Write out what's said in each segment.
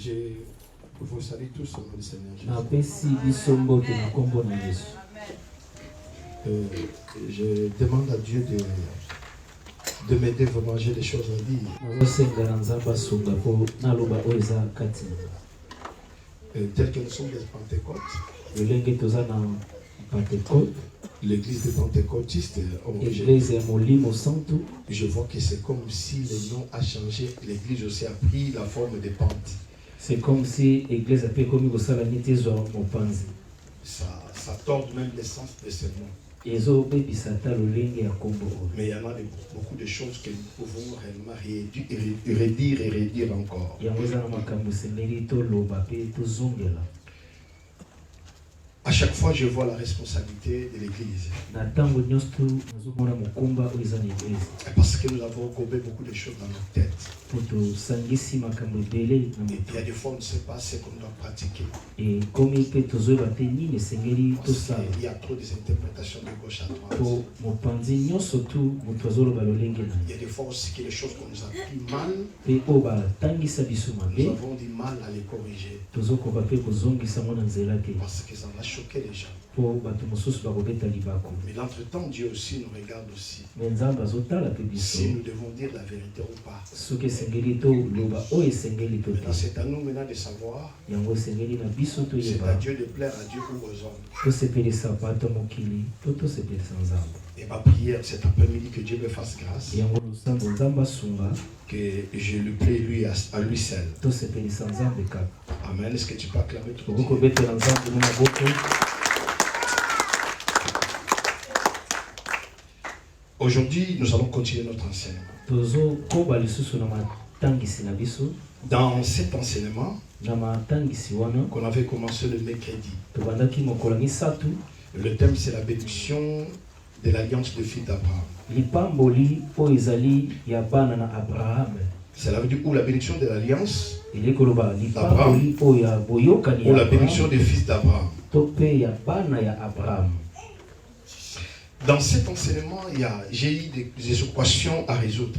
Je vous salue tous au nom du Seigneur Jésus. Je demande à Dieu de m'aider vraiment, j'ai des choses à dire. Tel que nous sommes des Pentecôtes, l'église des Pentecôtistes, je vois que c'est comme si le nom a changé, l'église aussi a pris la forme des pentes. C'est comme si l'église a pris comme ça tord même l'essence de ce nom. Mais il y en a beaucoup de choses que nous pouvons réellement redire et redire encore. À chaque fois, je vois la responsabilité de l'église. Parce que nous avons gobé beaucoup de choses dans notre tête. Et il y a des fois, on ne sait pas ce qu'on doit pratiquer. Il y a trop des interprétations de gauche à droite. Il y a des fois aussi que les choses qu'on nous a pris mal, nous avons du mal à les corriger. Parce que ça va choquer les gens. Mais l'entretemps, Dieu aussi nous regarde aussi. Si nous devons dire la vérité ou pas. Maintenant, c'est à nous maintenant de savoir. C'est à Dieu de plaire à Dieu ou aux hommes. Et ma prière cet après-midi, que Dieu me fasse grâce. Que je lui plaie lui à lui seul. Amen. Est-ce que tu peux acclamer tout le monde? Aujourd'hui, nous allons continuer notre enseignement. Dans cet enseignement qu'on avait commencé le mercredi, le thème c'est la bénédiction de l'alliance de fils d'Abraham. C'est la bénédiction de l'alliance d'Abraham ou la bénédiction des fils d'Abraham. Dans cet enseignement, j'ai eu des équations à résoudre.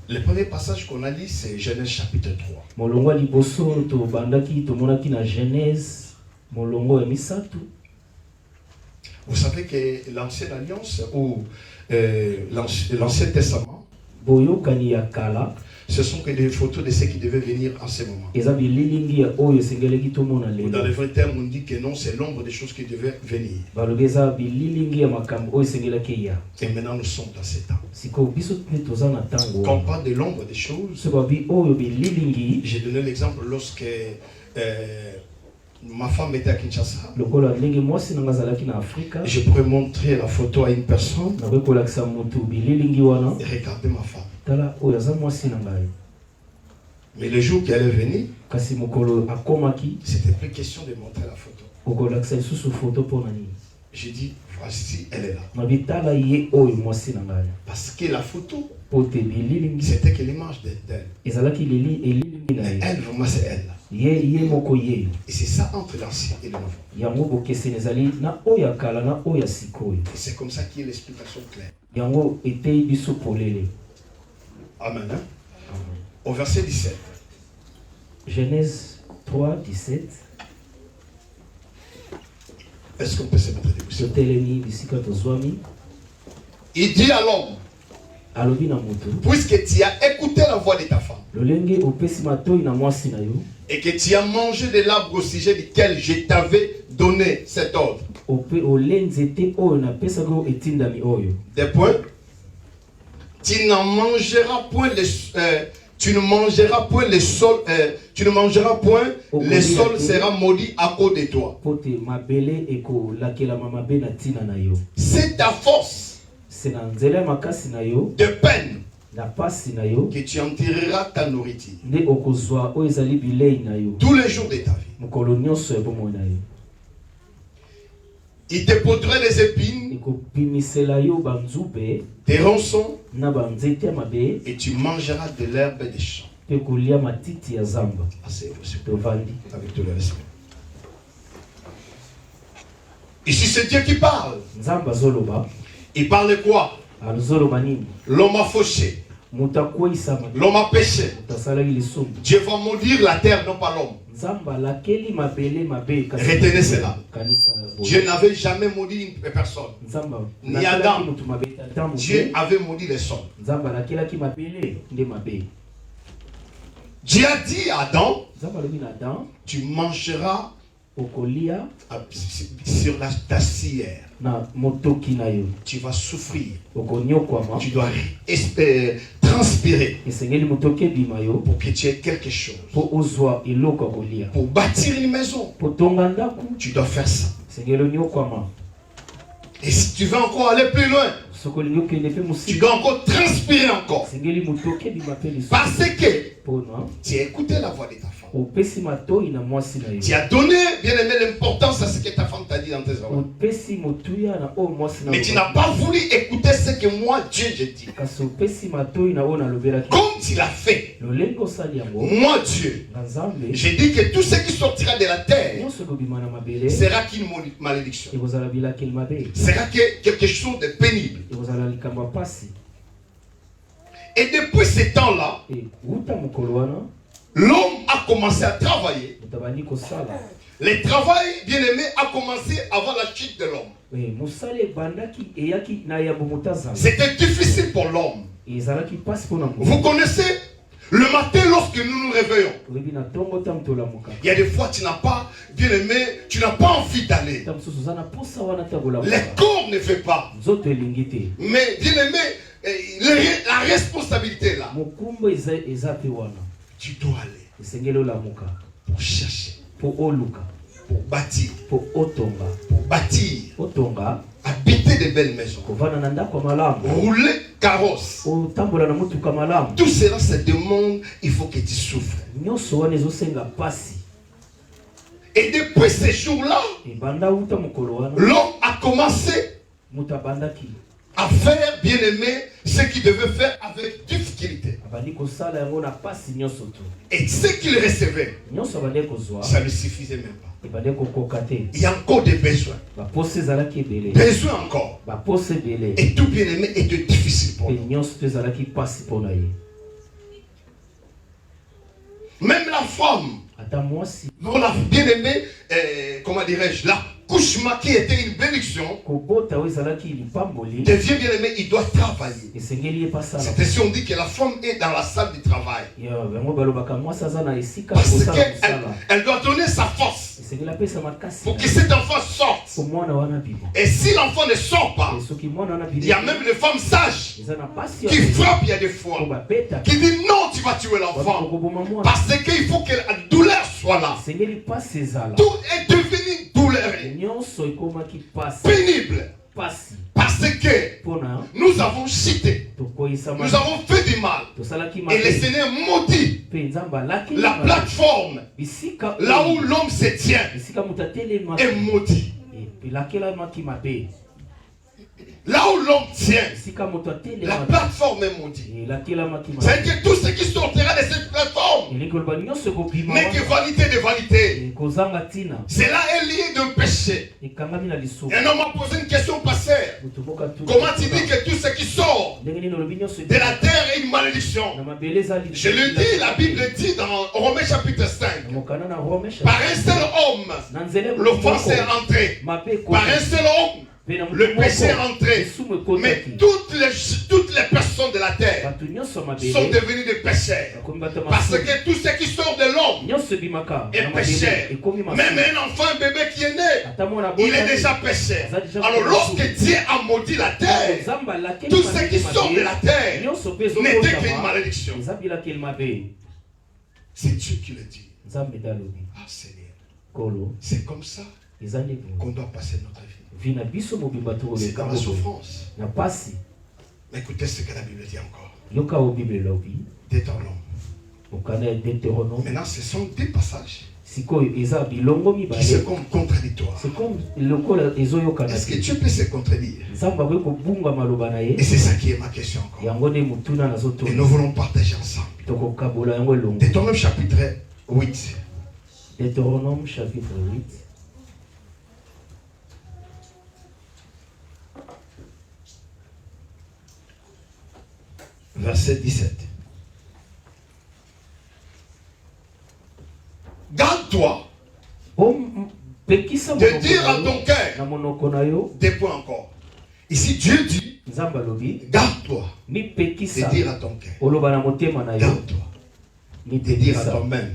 Le premier passage qu'on a lu, c'est Genèse chapitre 3. Vous savez que l'ancienne alliance ou l'ancien testament, ce sont que des photos de ce qui devait venir en ce moment. Dans les vrais termes, on dit que non, c'est l'ombre des choses qui devaient venir. Et maintenant, nous sommes dans ces temps. Quand on parle de l'ombre des choses, j'ai donné l'exemple lorsque ma femme était à Kinshasa. Je pourrais montrer la photo à une personne et regarder ma femme. Mais le jour qu'elle est venue, c'était plus question de montrer la photo. J'ai dit, voici, elle est là. Parce que la photo, c'était que l'image d'elle. Et elle, vraiment, c'est elle là. Et c'est ça entre l'ancien et le nouveau. Et c'est comme ça qu'il y a l'explication claire. Amen. Hein? Au verset 17. Genèse 3, 17. Est-ce qu'on peut se mettre debout? Il dit à l'homme, puisque tu as écouté la voix de ta femme et que tu as mangé de l'arbre au sujet duquel je t'avais donné cet ordre. Des points. Tu ne mangeras point le sol, le sol sera maudit à cause de toi. C'est ta force de peine que tu en tireras ta nourriture tous les jours de ta vie. Il te portera des épines, des ronçons, et tu mangeras de l'herbe des champs. Avec tout le respect. Ici, c'est Dieu qui parle. Il parle de quoi? L'homme a fauché. L'homme a péché. Dieu va maudire la terre, non pas l'homme. Retenez cela. Dieu n'avait jamais maudit une personne. Ni Adam. Dieu avait maudit les sols. Dieu a dit à Adam, tu mangeras sur ta cire. Tu vas souffrir. Tu dois transpirer pour que tu aies quelque chose. Pour bâtir une maison, tu dois faire ça. Et si tu veux encore aller plus loin, tu dois encore transpirer encore. Parce que tu as écouté la voix de ta femme. Tu as donné, bien aimé, l'importance à ce que ta femme t'a dit dans tes oreilles. Mais tu n'as pas voulu écouter ce que moi, Dieu, je dis. Comme tu l'as fait, moi, Dieu, j'ai dit que tout ce qui sortira de la terre sera qu'une malédiction. Sera quelque chose de pénible. Et depuis ce temps-là, l'homme a commencé à travailler. Le travail, bien aimé, a commencé avant la chute de l'homme. C'était difficile pour l'homme. Vous connaissez, le matin lorsque nous nous réveillons, il y a des fois tu n'as pas, bien aimé, tu n'as pas envie d'aller. Le corps ne fait pas. Mais bien aimé, la responsabilité là. Tu dois aller pour chercher, pour bâtir, pour bâtir, habiter de belles maisons, rouler carrosse. Tout cela se demande, il faut que tu souffres. Et depuis ces jours-là, l'homme a commencé à faire, bien aimé, ce qu'il devait faire avec difficulté. Et ce qu'il recevait, ça ne suffisait même pas. Il y a encore des besoins. Besoin encore. Et tout, bien aimé, est difficile pour nous. Même la femme, bien aimé, comment dirais-je, là, couchement qui était une bénédiction devient bien aimé, il doit travailler. C'est ainsi on dit que la femme est dans la salle du travail. Parce qu'elle doit donner sa force pour que cet enfant sorte. Et si l'enfant ne sort pas, il y a même des femmes sages qui frappent, il y a des fois, qui disent non, tu vas tuer l'enfant. Parce qu'il faut que la douleur soit là. Tout est devenu douloureux, pénible. Parce que nous avons cheaté, nous avons fait du mal. Et le Seigneur maudit la plateforme là où l'homme se tient est maudit. Là où l'homme tient, la plateforme est maudite. C'est que tout ce qui sortira de cette plateforme n'est que vanité de vanité. Cela est lié d'un péché. Un homme m'a posé une question pasteur. Comment tu dis que tout ce qui sort de la terre est une malédiction? Je le dis, la Bible dit dans Romains chapitre 5. Par un seul homme, l'offense est entrée. Par un seul homme, le péché est rentré. Mais toutes les personnes de la terre sont devenues des pécheurs. Parce que tout ce qui sort de l'homme est pécheur. Même un enfant, un bébé qui est né, il est déjà pécheur. Alors lorsque Dieu a maudit la terre, tout ce qui sort de la terre n'était qu'une malédiction. C'est Dieu qui le dit. Ah Seigneur, c'est comme ça qu'on doit passer notre vie. C'est dans la souffrance. Mais écoutez ce que la Bible dit encore. Deutéronome. Maintenant, ce sont des passages qui sont comme contradictoires. Est-ce que Dieu peut se contredire? Et c'est ça qui est ma question encore. Et nous voulons partager ensemble. Deutéronome chapitre 8. Deutéronome chapitre 8. Verset 17. Garde-toi de dire à ton cœur des points encore. Ici Dieu dit, garde-toi de dire à ton cœur, garde-toi de dire à toi-même,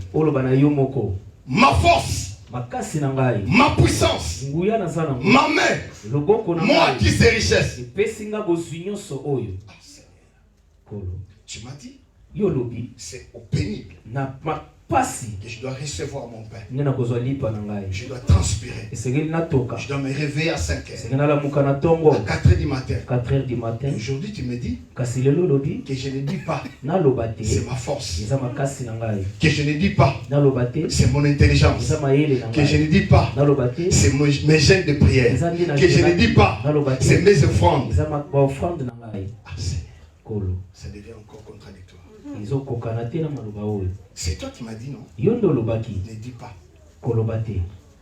ma force, ma puissance, ma main, moi qui sais richesse. Tu m'as dit, c'est au pénible que je dois recevoir mon pain. Je dois transpirer. Je dois me réveiller à 5 heures. À 4 heures du matin. Aujourd'hui, tu me dis que je ne dis pas c'est ma force. Que je ne dis pas c'est mon intelligence. Que je ne dis pas c'est mes gènes de prière. Que je ne dis pas c'est mes offrandes. Ça devient encore contradictoire. C'est toi qui m'as dit non? Ne dis pas.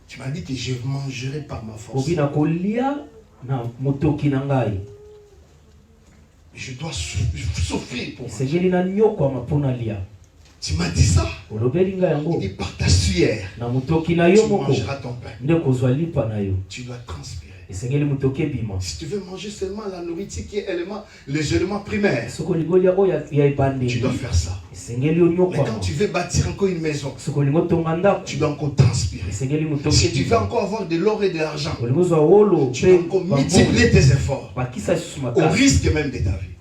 Tu m'as dit que je mangerai par ma force. Je dois souffrir pour manger. Tu m'as dit ça? Il dit par ta sueur, tu mangeras ton pain. Tu dois transpirer. Si tu veux manger seulement la nourriture qui est les éléments primaires, tu dois faire ça. Mais quand tu veux bâtir encore une maison, tu dois encore transpirer. Si tu veux encore avoir de l'or et de l'argent, tu dois encore multiplier tes efforts, au risque même de ta vie.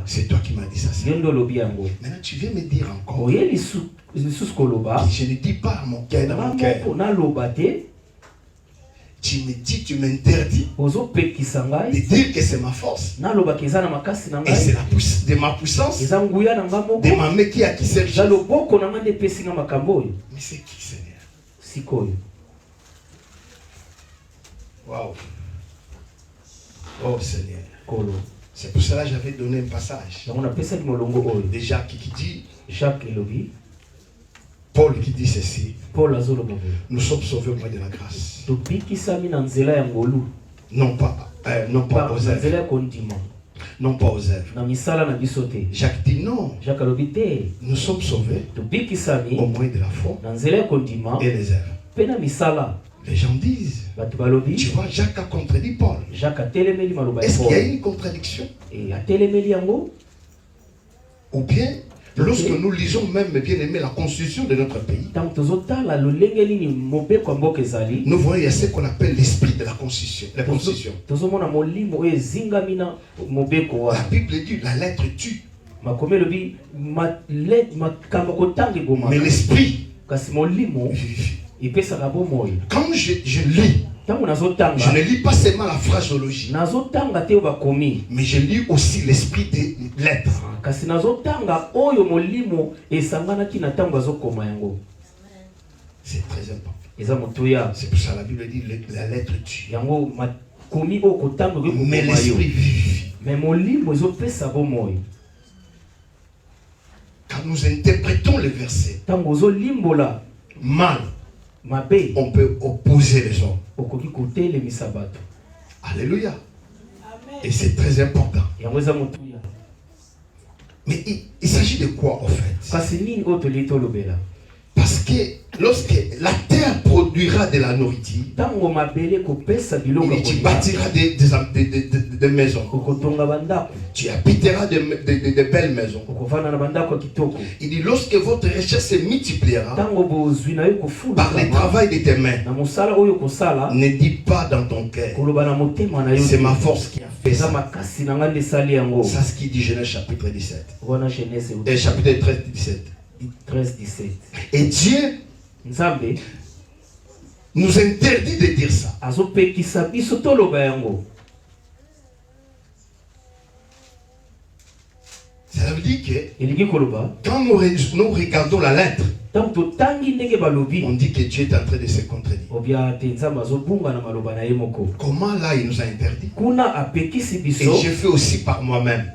C'est toi qui m'as dit ça. Maintenant tu viens me dire encore que je ne dis pas à mon cœur dans mon cœur. Tu me dis, tu m'interdis de dire que c'est ma force. Et c'est de ma puissance, de ma main qui a qui sert. Mais c'est qui, Seigneur? Waouh. Oh Seigneur. C'est pour cela que j'avais donné un passage. De Jacques qui dit, Paul qui dit ceci. Nous sommes sauvés au moyen de la grâce. Non pas aux œuvres. Non pas aux œuvres. Jacques dit non. Nous sommes sauvés au moyen de la foi et les œuvres. Les gens disent, tu vois, Jacques a contredit Paul. Est-ce qu'il y a une contradiction? Ou bien, lorsque nous lisons même, bien aimé, la constitution de notre pays, nous voyons il y a ce qu'on appelle l'esprit de la constitution. La constitution. La Bible dit la lettre tue. Mais l'esprit vivifie. Quand je lis, je ne lis pas seulement la phraseologie, mais je lis aussi l'esprit des lettres. C'est très important. C'est pour ça que la Bible dit la lettre tue. Mais l'esprit vivifie. Quand nous interprétons les versets mal, on peut opposer les hommes. Alléluia. Et c'est très important. Mais il s'agit de quoi en fait? Parce que lorsque la terre produira de la nourriture, tu bâtiras des maisons. Tu habiteras de belles maisons. Il dit lorsque votre recherche se multipliera par le travail de tes mains, ne dis pas dans ton cœur, c'est ma force qui a fait ça. C'est ce qu'il dit Genèse chapitre 17. Et chapitre 13, 17. 13-17. Et Dieu nous interdit de dire ça. Ça veut dire que quand nous regardons la lettre, on dit que Dieu est en train de se contredire. Comment là il nous a interdit? Et je fais aussi par moi-même.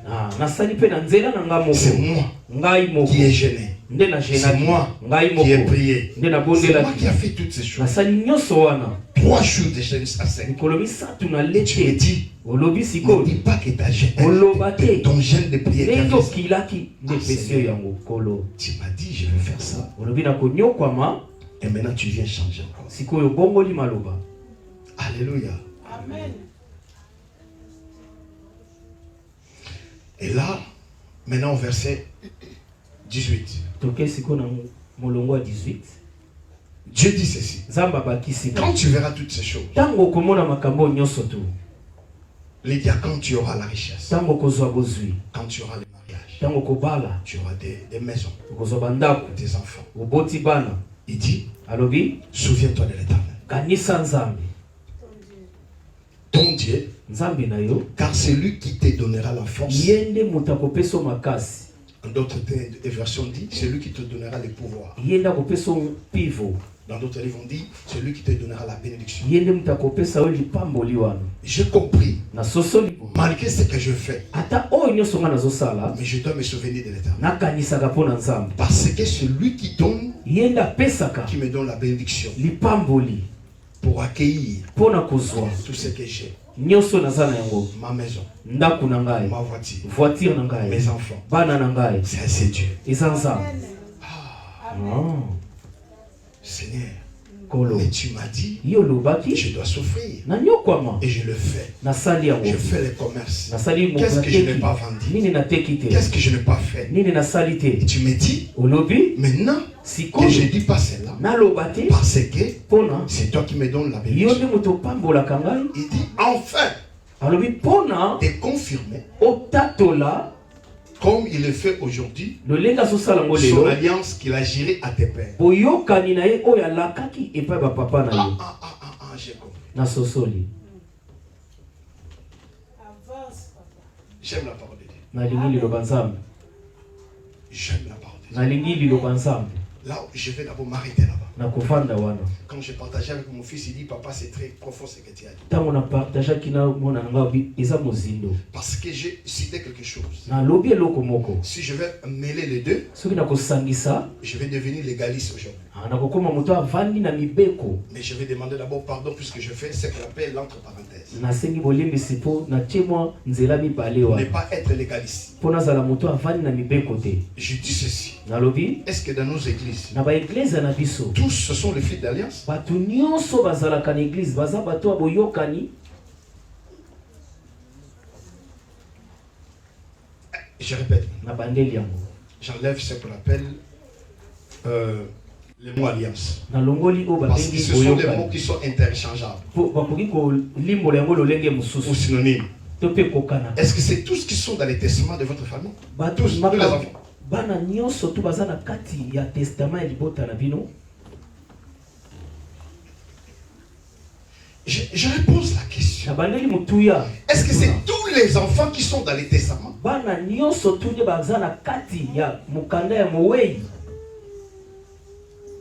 C'est moi qui ai gêné. C'est moi qui ai prié. C'est moi qui ai fait toutes ces choses. 3 jours de jeûne à 5. Tu me dis, ne dis pas que ton jeûne de prière tu m'as dit, je vais faire ça. Et maintenant, tu viens changer encore. Alléluia. Amen. Et là, maintenant au verset 18. Dieu dit ceci. Quand tu verras toutes ces choses, les diacres, quand tu auras la richesse, quand tu auras le mariage, tu auras des maisons, des enfants. Il dit, souviens-toi de l'Éternel. Ton Dieu, car c'est lui qui te donnera la force. En d'autres versions dit, c'est lui qui te donnera le pouvoir. Dans d'autres livres on dit, c'est lui qui te donnera la bénédiction. J'ai compris, malgré ce que je fais, mais je dois me souvenir de l'Éternel. Parce que c'est lui qui donne, qui me donne la bénédiction pour accueillir tout ce que j'ai. Ma maison, ma voiture, mes enfants. C'est Dieu. Seigneur, mais tu m'as dit, je dois souffrir. Et je le fais. Je fais le commerce. Qu'est-ce que je n'ai pas vendu? Qu'est-ce que je n'ai pas fait? Et tu me dis, maintenant, que je ne dis pas cela, parce que c'est toi qui me donnes la bénédiction. Il dit, enfin, de confirmer, comme il le fait aujourd'hui, son alliance qu'il a gérée à tes pères. J'ai compris. J'aime la parole de Dieu. J'aime la parole de Dieu. Là, je vais d'abord m'arrêter là-bas. Quand je partageais avec mon fils, il dit, papa, c'est très profond ce que tu as dit. Parce que j'ai cité quelque chose. Si je vais mêler les deux, je vais devenir légaliste aujourd'hui. Mais je vais demander d'abord pardon puisque je fais ce qu'on appelle l'entre parenthèses. Ne pas être légaliste. Je dis ceci. Est-ce que dans nos églises, tous ce sont les fils d'alliance? Je répète. J'enlève ce qu'on appelle les mots alliance. Parce que ce sont des mots qui sont interchangeables. Ou synonymes. Est-ce que c'est tous qui sont dans les testaments de votre famille? Tous les enfants. Je repose la question. Est-ce que c'est tous les enfants qui sont dans les testaments?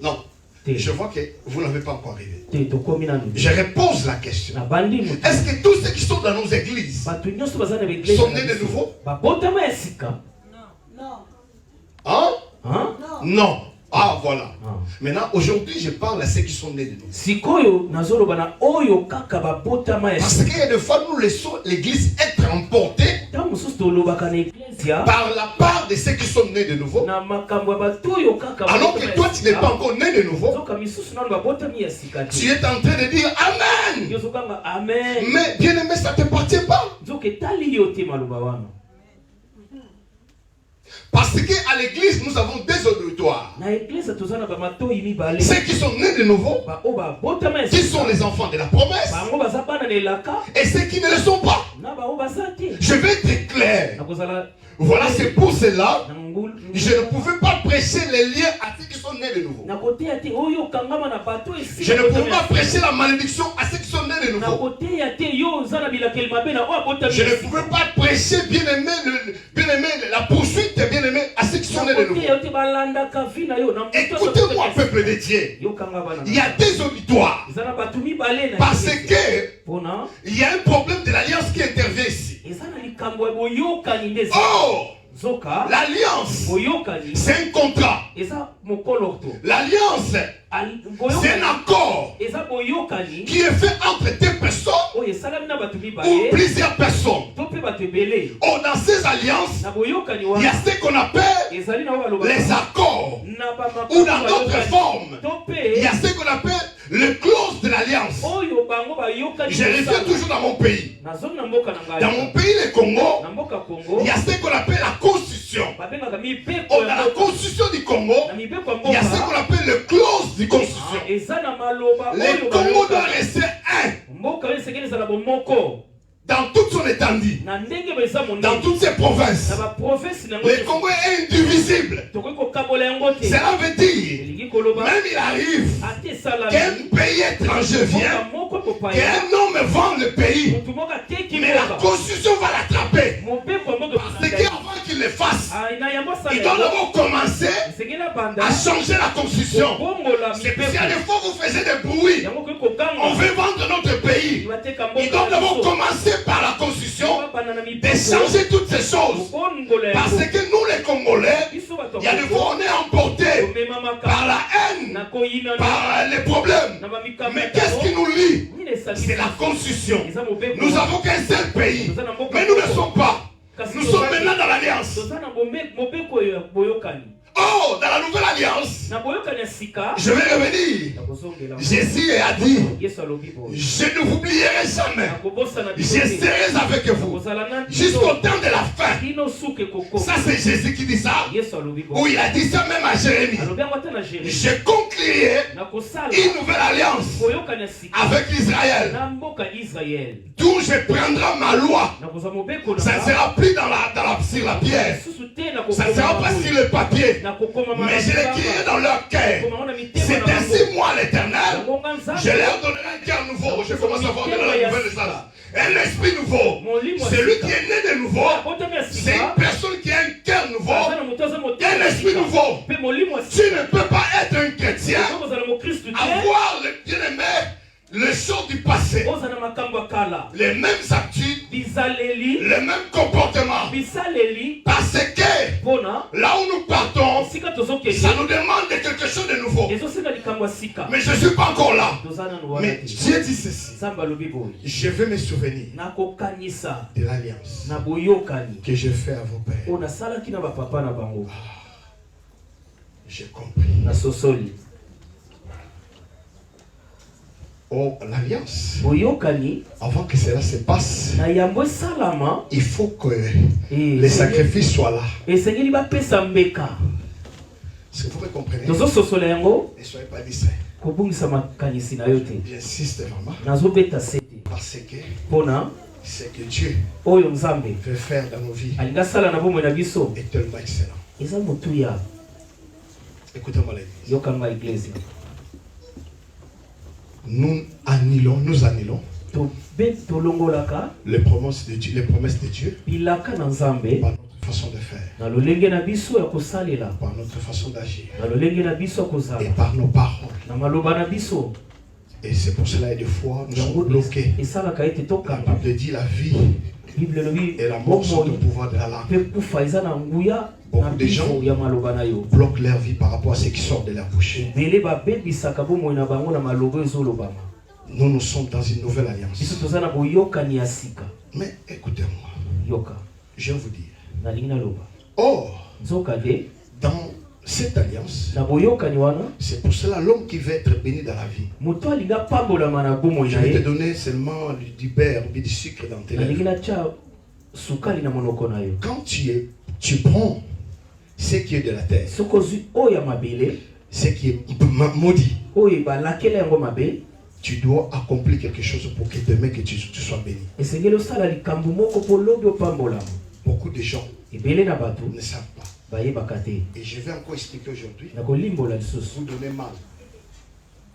Non. Je vois que vous n'avez pas encore arrivé. Je repose la question. Est-ce que tous ceux qui sont dans nos églises sont nés de nouveau? Non. Hein? Non. Non. Ah, voilà. Maintenant, aujourd'hui, je parle à ceux qui sont nés de nouveau. Parce qu'il y a des fois, nous laissons l'église être emportée par la part de ceux qui sont nés de nouveau. Alors que toi, tu n'es pas encore né de nouveau. Tu es en train de dire Amen. Mais bien aimé, ça ne t'appartient pas. Parce qu'à l'église, nous avons des auditoires. Ceux qui sont nés de nouveau, qui sont les enfants de la promesse, et ceux qui ne le sont pas. Je vais être clair. Voilà, c'est pour cela je ne pouvais pas prêcher les liens à ceux qui sont nés de nouveau. Je ne pouvais pas prêcher la malédiction à ceux qui sont nés de nouveau. Je ne pouvais pas prêcher bien-aimé, la poursuite de bien-aimé à ceux qui sont nés de nouveau. Écoutez-moi, peuple de Dieu. Il y a des auditoires. Parce que il y a un problème de l'alliance qui intervient ici. Oh! L'alliance, c'est un contrat. L'alliance, c'est un accord qui est fait entre deux personnes ou plusieurs personnes. Oh, dans ces alliances, il y a ce qu'on appelle les accords. Ou dans d'autres formes, il y a ce qu'on appelle le clause de l'alliance. Je reviens toujours dans mon pays. Dans mon pays, le Congo, il y a ce qu'on appelle la constitution. Oh, dans la constitution du Congo, il y a ce qu'on appelle le clause de constitution. Le Congo doit rester un. Dans toute son étendue, dans toutes ses provinces, le Congo est indivisible. Cela veut dire, même il arrive qu'un pays étranger vient, qu'un homme vend le pays, mais la constitution va l'attraper. Parce qu'avant qu'il le fasse, il doit d'abord commencer à changer la constitution. C'est parce qu'à des fois vous faisiez des bruits, on veut vendre notre pays. Il doit d'abord commencer par la constitution de changer toutes ces choses. Parce que nous les Congolais, il y a des fois on est emportés par la haine, par les problèmes. Mais qu'est-ce qui nous lie? C'est la constitution. Nous avons qu'un seul pays, mais nous ne sommes pas. Nous sommes maintenant dans l'alliance. Oh, dans la nouvelle alliance, je vais revenir. Jésus a dit, je ne vous oublierai jamais. Je serai avec vous jusqu'au temps de la fin. Ça c'est Jésus qui dit ça. Ou il a dit ça même à Jérémie. Je conclurai une nouvelle alliance avec Israël. D'où je prendrai ma loi. Ça ne sera plus sur la pierre. Ça ne sera pas sur le papier. Mais je l'écrirai dans leur cœur. C'est ainsi moi l'Éternel. Je leur donnerai un cœur nouveau. Je commence à voir dans la nouvelle naissance. Un esprit nouveau. Celui qui est né de nouveau, c'est une personne qui a un cœur nouveau, un esprit nouveau. Tu ne peux pas être un chrétien, avoir le bien-aimé, les choses du passé, les mêmes actions, le même comportement. Parce que là où nous partons, ça nous demande quelque chose de nouveau. Mais je ne suis pas encore là. Mais Dieu dit ceci. Je vais me souvenir de l'alliance que j'ai fait à vos pères. J'ai compris. Oh, l'alliance. Avant que cela se passe, il faut que les sacrifices soient là. Est-ce que vous me comprenez? Ne soyez pas distrait. J'insiste vraiment. Parce que ce que Dieu veut faire dans nos vies est tellement excellent. Écoutez-moi l'église. Nous annulons les promesses de Dieu par notre façon de faire, par notre façon d'agir et par nos paroles. Et c'est pour cela que des fois nous sommes bloqués. La Bible dit la vie et la mort sont au pouvoir de la langue. Beaucoup de gens bloquent leur vie par rapport à ce qui sort de leur bouche. Nous sommes dans une nouvelle alliance. Mais écoutez-moi, je vais vous dire. Or, dans cette alliance, c'est pour cela l'homme qui veut être béni dans la vie. Je vais te donner seulement du beurre ou du sucre dans tes lèvres. Quand tu prends ce qui est de la terre, ce qui est maudit, tu dois accomplir quelque chose pour que demain que tu sois béni. Beaucoup de gens ne savent pas. Et je vais encore expliquer aujourd'hui. Vous donnez mal.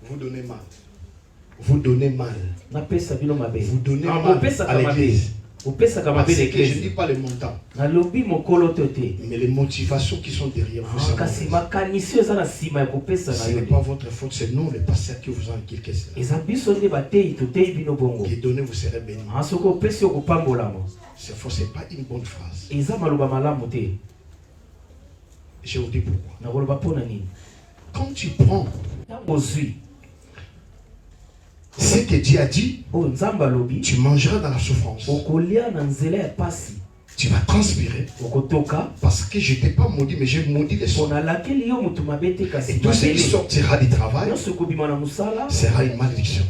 Vous donnez mal. Vous donnez mal. Vous donnez mal à l'église. Parce que je ne dis pas les montants, mais les motivations qui sont derrière vous. Ce n'est pas votre faute, c'est nous les pasteurs qui vous ont inculqué cela. Qui donnez, vous serez bénis. C'est faux, ce n'est pas une bonne phrase. Je vous dis pourquoi. Quand tu prends ce que Dieu a dit, tu mangeras dans la souffrance. Tu vas transpirer. Parce que je ne t'ai pas maudit, mais j'ai maudit les soins. Et tout ce qui sortira du travail sera une malédiction.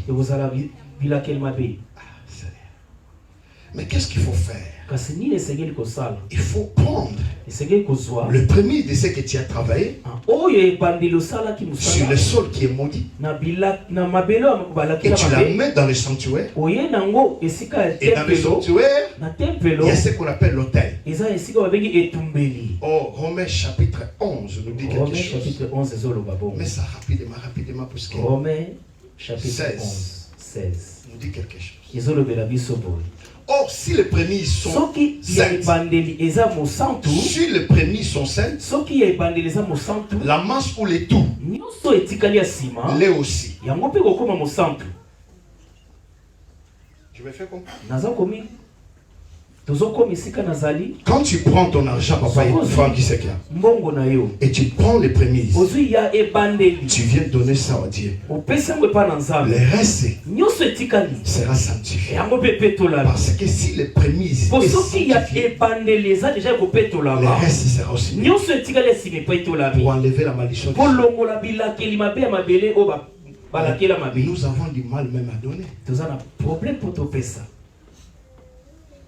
Mais qu'est-ce qu'il faut faire? Il faut prendre le premier de ce que tu as travaillé sur le sol qui est maudit et tu la mets dans le sanctuaire. Et dans le sanctuaire, il y a ce qu'on appelle l'autel. Oh, Romains chapitre 11 nous dit quelque chose. Mais ça rapidement, parce que Romains chapitre 16 nous dit quelque chose. Or, si les prémices sont saintes, si les prémices sont saintes, la masse ou les tout, l'est aussi. Je me fais comprendre. Quand tu prends ton argent, papa et Franck et tu prends les prémices, tu viens donner ça à Dieu. Le reste sera sanctifié. Parce que si les prémices sont sanctifiées, le reste sera aussi pour enlever la malédiction. Nous avons du mal même à donner.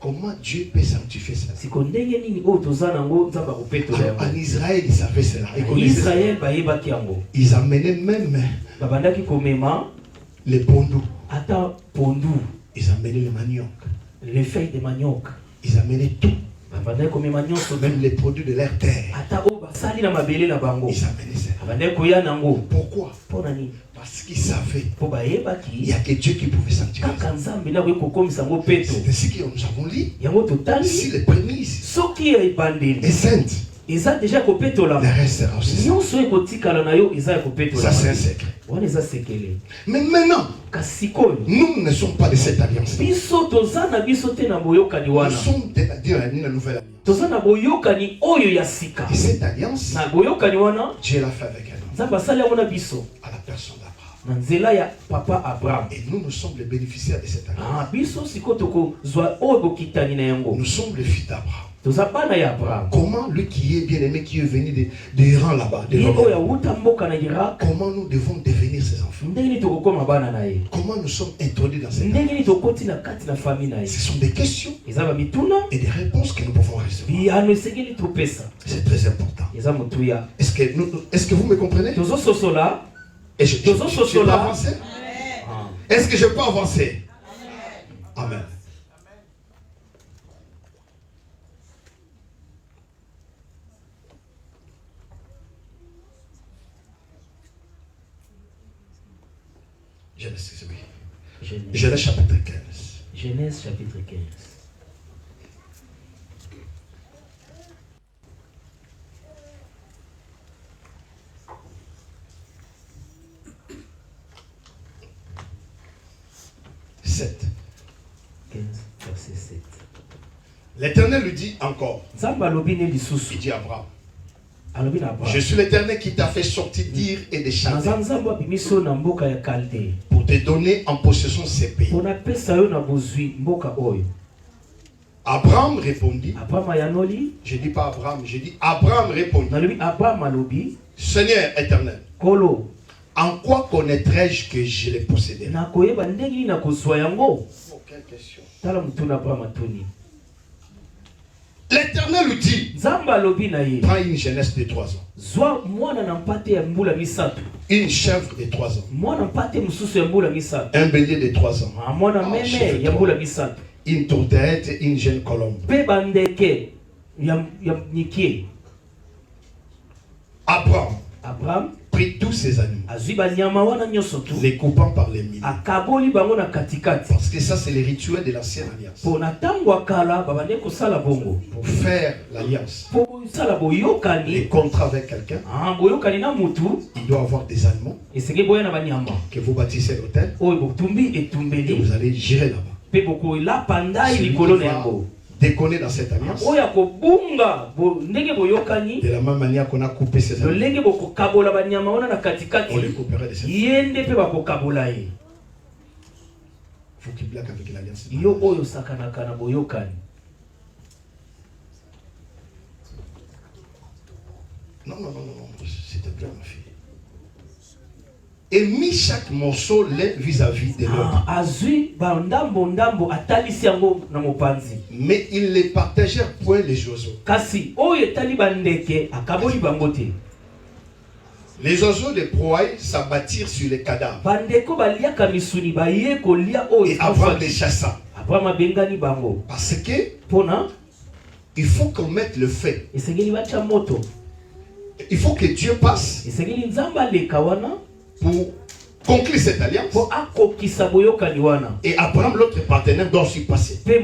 Comment Dieu peut sanctifier ça? En Israël, ils savaient cela. Ils amenaient même les pondous. Ils amenaient le manioc. Les feuilles de manioc. Ils amenaient tout. Même les produits de leur terre. Ils amenaient ça. Pourquoi? Parce qu'ils savaient il n'y a que Dieu qui pouvait sanctifier. C'est ainsi que nous avons dit. Si les prémices est sainte, le reste sera aussi saint. Ça c'est un secret. Mais maintenant, nous ne sommes pas de cette alliance. Nous sommes de la nouvelle alliance. Et cette alliance, Dieu l'a fait avec elle. À la personne d'Abraham. Et nous sommes les bénéficiaires de cette alliance. Nous sommes les fils d'Abraham. Comment lui qui est bien aimé, qui est venu de rangs là-bas, comment nous devons devenir ses enfants? Comment nous sommes introduits dans cette alliance? Ce sont des questions et des réponses que nous pouvons recevoir. C'est très important. Est-ce que vous me comprenez? Je peux avancer? Est-ce que je peux avancer? Amen. Genèse chapitre 15. Genèse chapitre 15. Verset 7. L'Éternel lui dit encore. Il dit à Abraham, je suis l'Éternel qui t'a fait sortir d'Ir et de Chaldée pour te donner en possession ces pays. Abraham répondit. Je dis pas Abraham, je dis Abraham répondit. Seigneur éternel, en quoi connaîtrais-je que je les possédais? Quelle question. L'Éternel lui dit, prends une jeunesse de 3 ans. Une chèvre de 3 ans. Un bélier de 3 ans. Une tourterette et une jeune colombe. Abraham prit tous ces animaux, les coupant par les milliers. Parce que ça c'est le rituel de l'ancienne alliance. Pour faire l'alliance, les contrats avec quelqu'un, il doit avoir des animaux que vous bâtissez l'hôtel et vous allez gérer là-bas. déconner dans cette alliance. De la même manière qu'on a coupé ces alliances, on les coupera de cette alliance. Faut qu'il blague avec l'alliance. Non, s'il te plaît, ma fille. Et mis chaque morceau vis-à-vis de l'autre. Mais il les partageait point les oiseaux. Les oiseaux de proie s'abattirent sur les cadavres. Et Abraham les chassa. Parce que il faut qu'on mette le feu. Il faut que Dieu passe pour conclure cette alliance. Et Abraham, l'autre partenaire, doit aussi passer. Mais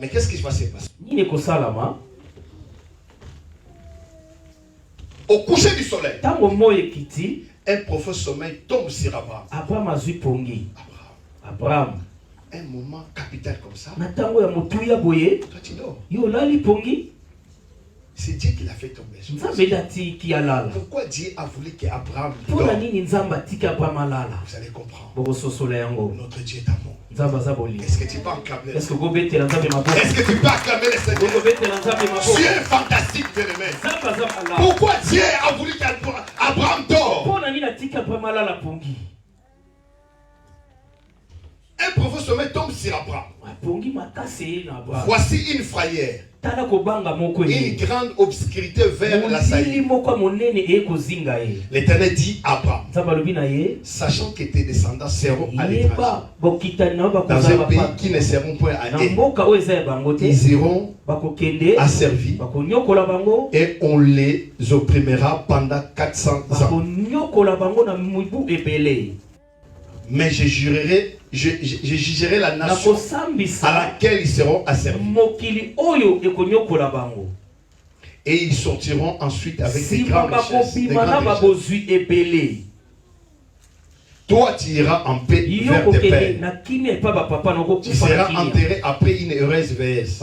qu'est-ce qui va se passer? Au coucher du soleil, un profond sommeil tombe sur Abraham. Abraham. Un moment capital comme ça. Toi, tu dors. C'est Dieu qui l'a fait tomber. Pourquoi Dieu a voulu qu'Abraham dorme? Vous allez comprendre. Notre Dieu est amour. Est-ce que tu peux acclamer? Est-ce que tu peux acclamer le Seigneur? Dieu est fantastique, bien-aimé. Pourquoi Dieu a voulu qu'Abraham dorme? Un profond sommeil tombe sur Abraham. Voici une frayeur, une grande obscurité vers la saillie. L'Éternel dit à Abraham, sachant que tes descendants seront à l'étranger, dans un pays qui ne seront point à eux, ils iront asservis et on les opprimera pendant 400 ans. Mais je jugerai la nation à laquelle ils seront asservis. Et ils sortiront ensuite avec des grandes richesses. Toi, tu iras en paix vers tes pères. Tu seras enterré après une heureuse vieillesse.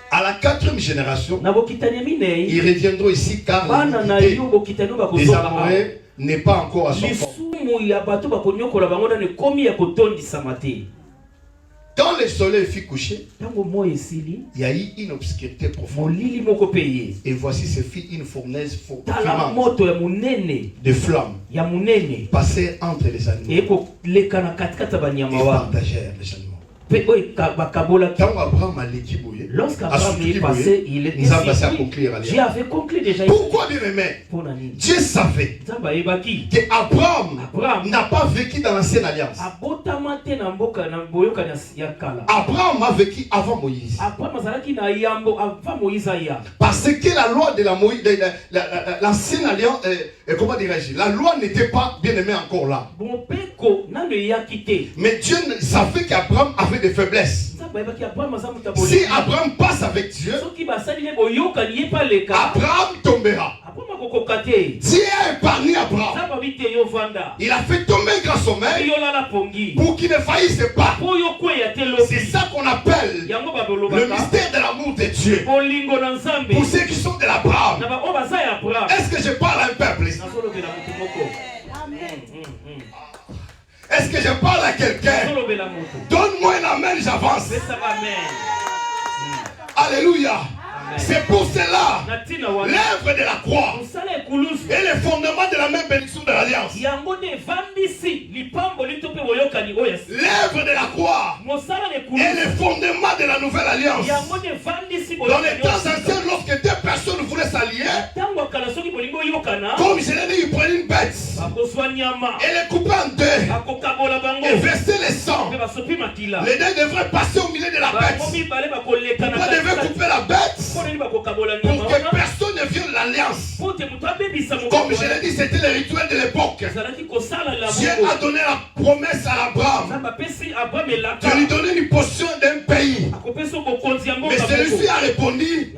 À la 4e génération, ils reviendront ici car l'iniquité des Amoréens n'est pas encore à son fond. Quand le soleil fut couché, il y a eu une obscurité profonde. Et voici ce fut une fournaise fumante de flammes passées entre les animaux et partagèrent les animaux. Lorsqu'Abraham est passé, il était Dieu avait conclu déjà. Pourquoi, bien-aimé? Dieu savait qu'Abraham n'a pas vécu dans l'ancienne alliance. Abraham a vécu avant Moïse. Parce que la loi de l'ancienne alliance, comment dirais-je, la loi n'était pas, bien-aimé, encore là. Mais Dieu savait qu'Abraham avait des faiblesses. Si Abraham passe avec Dieu, Abraham tombera. Dieu a épargné Abraham. Il a fait tomber un grand sommeil pour qu'il ne faillisse pas. C'est ça qu'on appelle le mystère de l'amour de Dieu. Pour ceux qui sont de l'Abraham. Est-ce que je parle à un peuple ici? Est-ce que je parle à quelqu'un? Donne-moi un amen, j'avance. Alléluia. C'est pour cela l'œuvre de la croix et le fondement de la même bénédiction de l'alliance. L'œuvre de la croix et le fondement de la nouvelle alliance. Dans les temps anciens, lorsque deux personnes voulaient s'allier, comme je l'ai dit, ils prenaient une bête et les coupaient en deux et versaient le sang. Les deux devraient passer au milieu de la bête. Pourquoi devaient couper la bête? Pour que personne ne viole l'alliance. Comme je l'ai dit, c'était le rituel de l'époque. Dieu a donné la promesse à Abraham de lui donner une portion d'un pays. Mais celui-ci a répondu,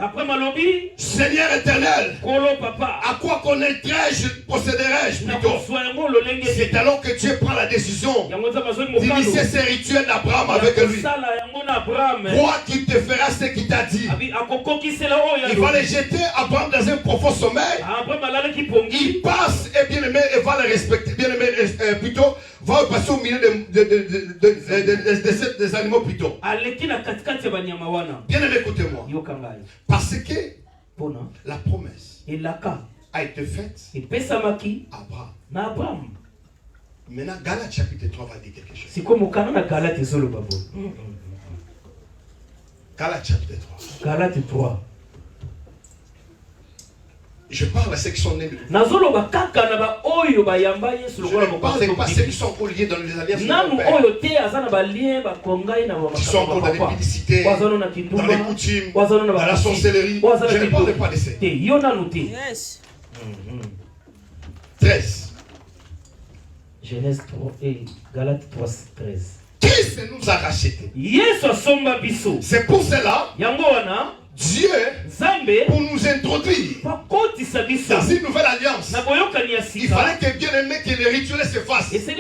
Seigneur éternel, à quoi connaîtrais-je, posséderais-je plutôt? C'est alors que Dieu prend la décision d'initier ces rituels d'Abraham avec lui. Crois qu'il te fera ce qu'il t'a dit. Il va les jeter Abraham dans un profond sommeil. Il passe et bien aimé et va le respecter. Bien aimé plutôt va passer au milieu des animaux plutôt. Bien aimé, écoutez-moi. Parce que la promesse a été faite à Abraham. Maintenant, Galates chapitre 3 va dire quelque chose. Galates chapitre 3. Galates 3. Je parle à ceux qui sont nés de je ne parle pas à ceux qui sont encore liés dans les alliances. Qui sont encore dans les publicités, dans les coutumes, dans la sorcellerie. Je ne parle pas de ça. Yes. 13. Genèse 3 et Galates 3, 13. Christ nous a rachetés. C'est pour cela Dieu, pour nous introduire dans une nouvelle alliance, il fallait que bien aimé que les rituels se fassent. Mais cette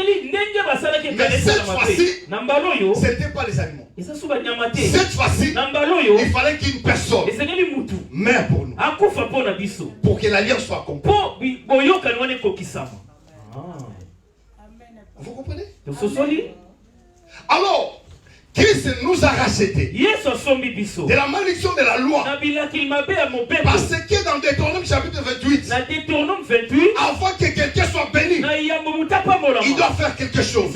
fois-ci, ce n'était pas les animaux. Cette fois-ci, il fallait qu'une personne meure pour nous, pour que l'alliance soit complète. Vous comprenez? Alors, Christ nous a rachetés de la malédiction de la loi. Parce que dans Deutéronome chapitre 28, avant que quelqu'un soit béni, il doit faire quelque chose.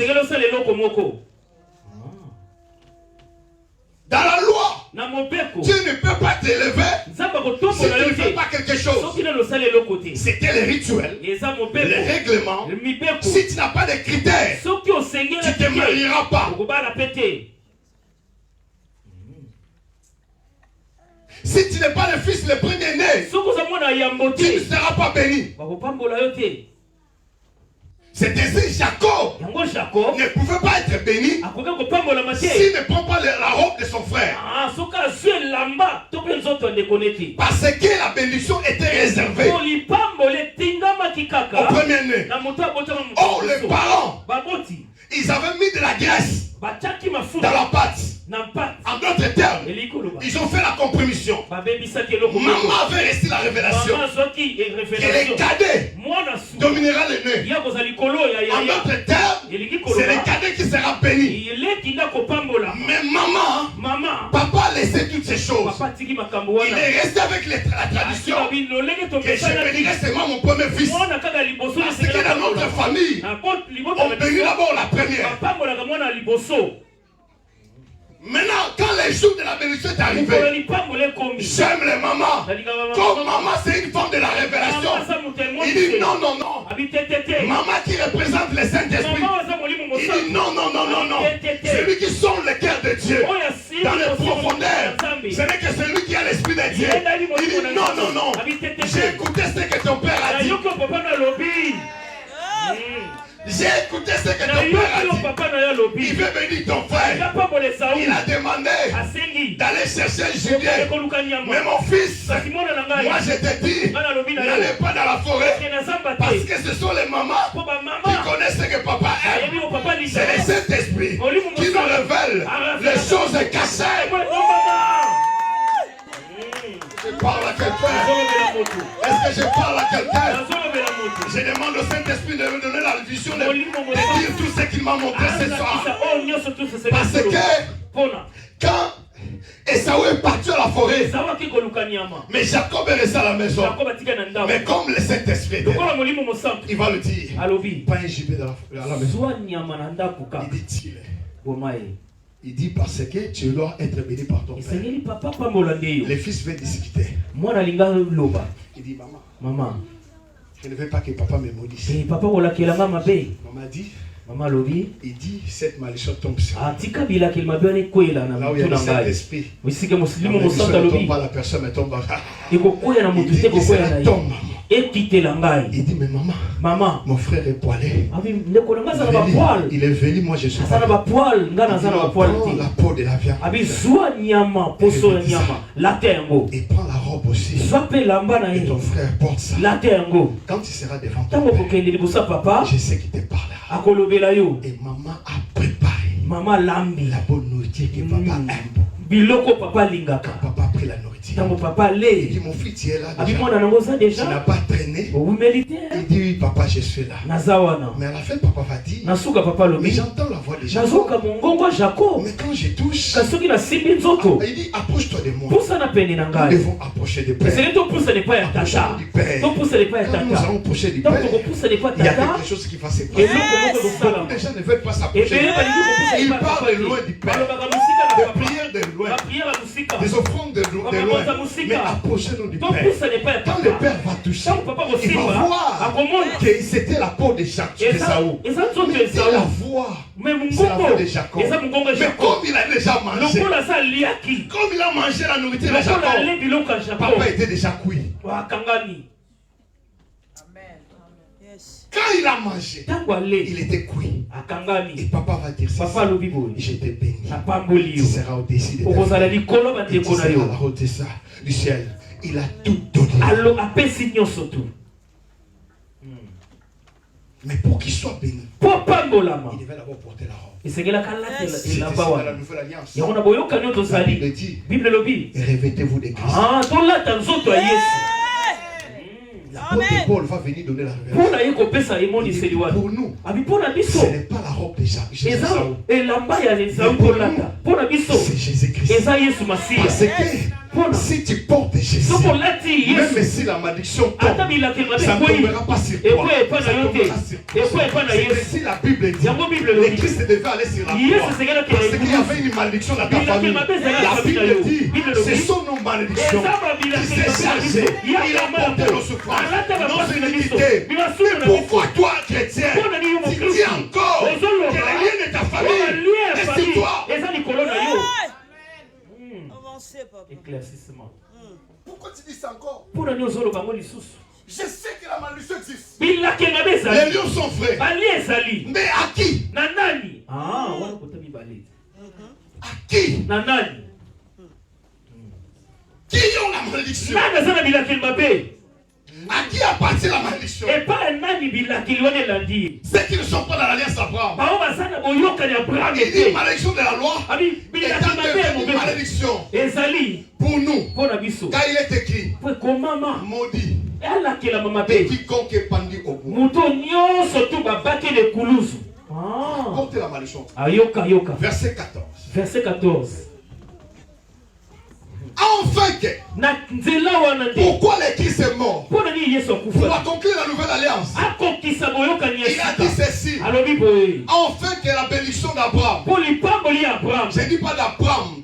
Dans la loi, Dieu ne peut pas t'élever si tu ne fais pas quelque chose. C'était les rituels, les règlements. Si tu n'as pas de critères, tu ne te marieras pas. Si tu n'es pas le fils le premier-né, tu ne seras pas béni. C'est ainsi Jacob ne pouvait pas être béni s'il ne prend pas la robe de son frère. Parce que la bénédiction était réservée au premier-né. Or, les parents, ils avaient mis de la graisse dans la pâte. En d'autres termes, ils ont fait la compromission. Maman avait reçu la révélation que les cadets dominera l'aîné. En d'autres termes, c'est les cadets qui sera béni. Mais maman, papa a laissé toutes ces choses. Il est resté avec la tradition que je bénirai seulement mon premier fils. Parce que dans notre famille, on bénit d'abord la première. Maintenant, quand les jours de la bénédiction est arrivé, j'aime les mamans. Comme maman, c'est une forme de la révélation. Il dit non, non, non. Maman qui représente le Saint-Esprit. Il dit non, non, non, non, non. Celui qui sonde le cœur de Dieu dans les profondeurs, ce n'est que celui qui a l'Esprit de Dieu. Il dit non, non, non. J'ai écouté ce que ton père a dit. J'ai écouté ce que ton père a dit. Il veut bénir ton frère. Il a demandé d'aller chercher Julien. Mais mon fils, moi je te dis, n'allez pas dans la forêt. Parce que ce sont les mamans qui connaissent ce que papa aime. C'est le Saint-Esprit qui nous révèle les choses cachées. Je parle à quelqu'un. Est-ce que je parle à quelqu'un? Je demande au Saint-Esprit de me donner la vision de dire tout ce qu'il m'a montré ce soir. Parce que quand Esaü est parti à la forêt, mais Jacob est resté à la maison. Mais comme le Saint-Esprit est là, il va le dire. Pas un gibet à la maison. Il dit il dit parce que tu dois être béni par ton père. Les fils viennent discuter. Il dit maman, je ne veux pas que papa me maudisse. Maman dit, il dit cette malédiction tombe sur moi. Là où il y a le Saint-Esprit, la malédiction ne tombe pas la personne, mais tombe. Il dit que cela tombe maman. Il dit, mais maman, mon frère est poilé. Il est venu, moi je suis pas. Il prend la peau de la viande. Et prend la robe aussi. Et ton frère porte ça. Quand il sera devant toi, je sais qu'il te parlera. Et maman a préparé la bonne nourriture que papa aime. Quand papa a pris la nourriture, il dit, mon fils, tu es là déjà. Tu n'as pas traîné. Il dit, oui, papa, je suis là. Mais à la fin, papa va dire, mais j'entends la voix de Jacob. Mais quand je touche, il dit, approche-toi de moi. Nous devons approcher du Père. Approchons du Père. Quand nous allons approcher du Père, il y a quelque chose qui va se passer. Beaucoup de gens ne veulent pas s'approcher. Ils parlent de loin du Père. Des prières de loin. Des offrandes de loin. Mais approchez-nous du Père. Quand le Père va toucher, il va voir que c'était la peau de Saül. Mais il la voix. C'est la voix de Jacob. Mais comme il a déjà mangé, comme il a mangé la nourriture de Jacob, papa était déjà cuit. Quand il a mangé, il était cuit. Et papa va dire, je t'ai béni. Tu seras au-dessus de ta vie. Et tu seras à la hauteur du ciel. Il a tout donné. Mais pour qu'il soit béni, il devait d'abord porter la robe. C'était la nouvelle alliance. La Bible dit, revêtez-vous de Christ. L'apôtre Paul va venir donner la révélation. Pour nous, ce n'est pas la robe de Saül. C'est Jésus-Christ. Parce que si tu portes Jésus, même si la malédiction tombe, ça ne tombera pas sur toi. Si la Bible dit, le Christ devait aller sur la croix, parce qu'il y avait une malédiction dans ta famille. La Bible dit, ce sont nos malédictions qui s'est chargé. Il a porté nos souffrances, nos iniquités. Pourquoi toi, chrétien, tu dis encore que les liens de ta famille restent sur toi? Éclaircissement. Pourquoi tu dis ça encore? Je sais que la malédiction existe. Les lions sont vrais. Mais à qui? À qui? Qui ont la malédiction? À qui appartient la malédiction? Ceux qui ne sont pas dans l'alliance d'Abraham. Il dit malédiction de la loi est une malédiction pour nous. Car il est écrit, maudit et quiconque est pendu au bout. Portez la malédiction. Verset 14. Enfin que, pourquoi le Christ est mort? Pour accomplir la nouvelle alliance. Il a dit ceci. Enfin que la bénédiction d'Abraham. Je ne dis pas d'Abraham.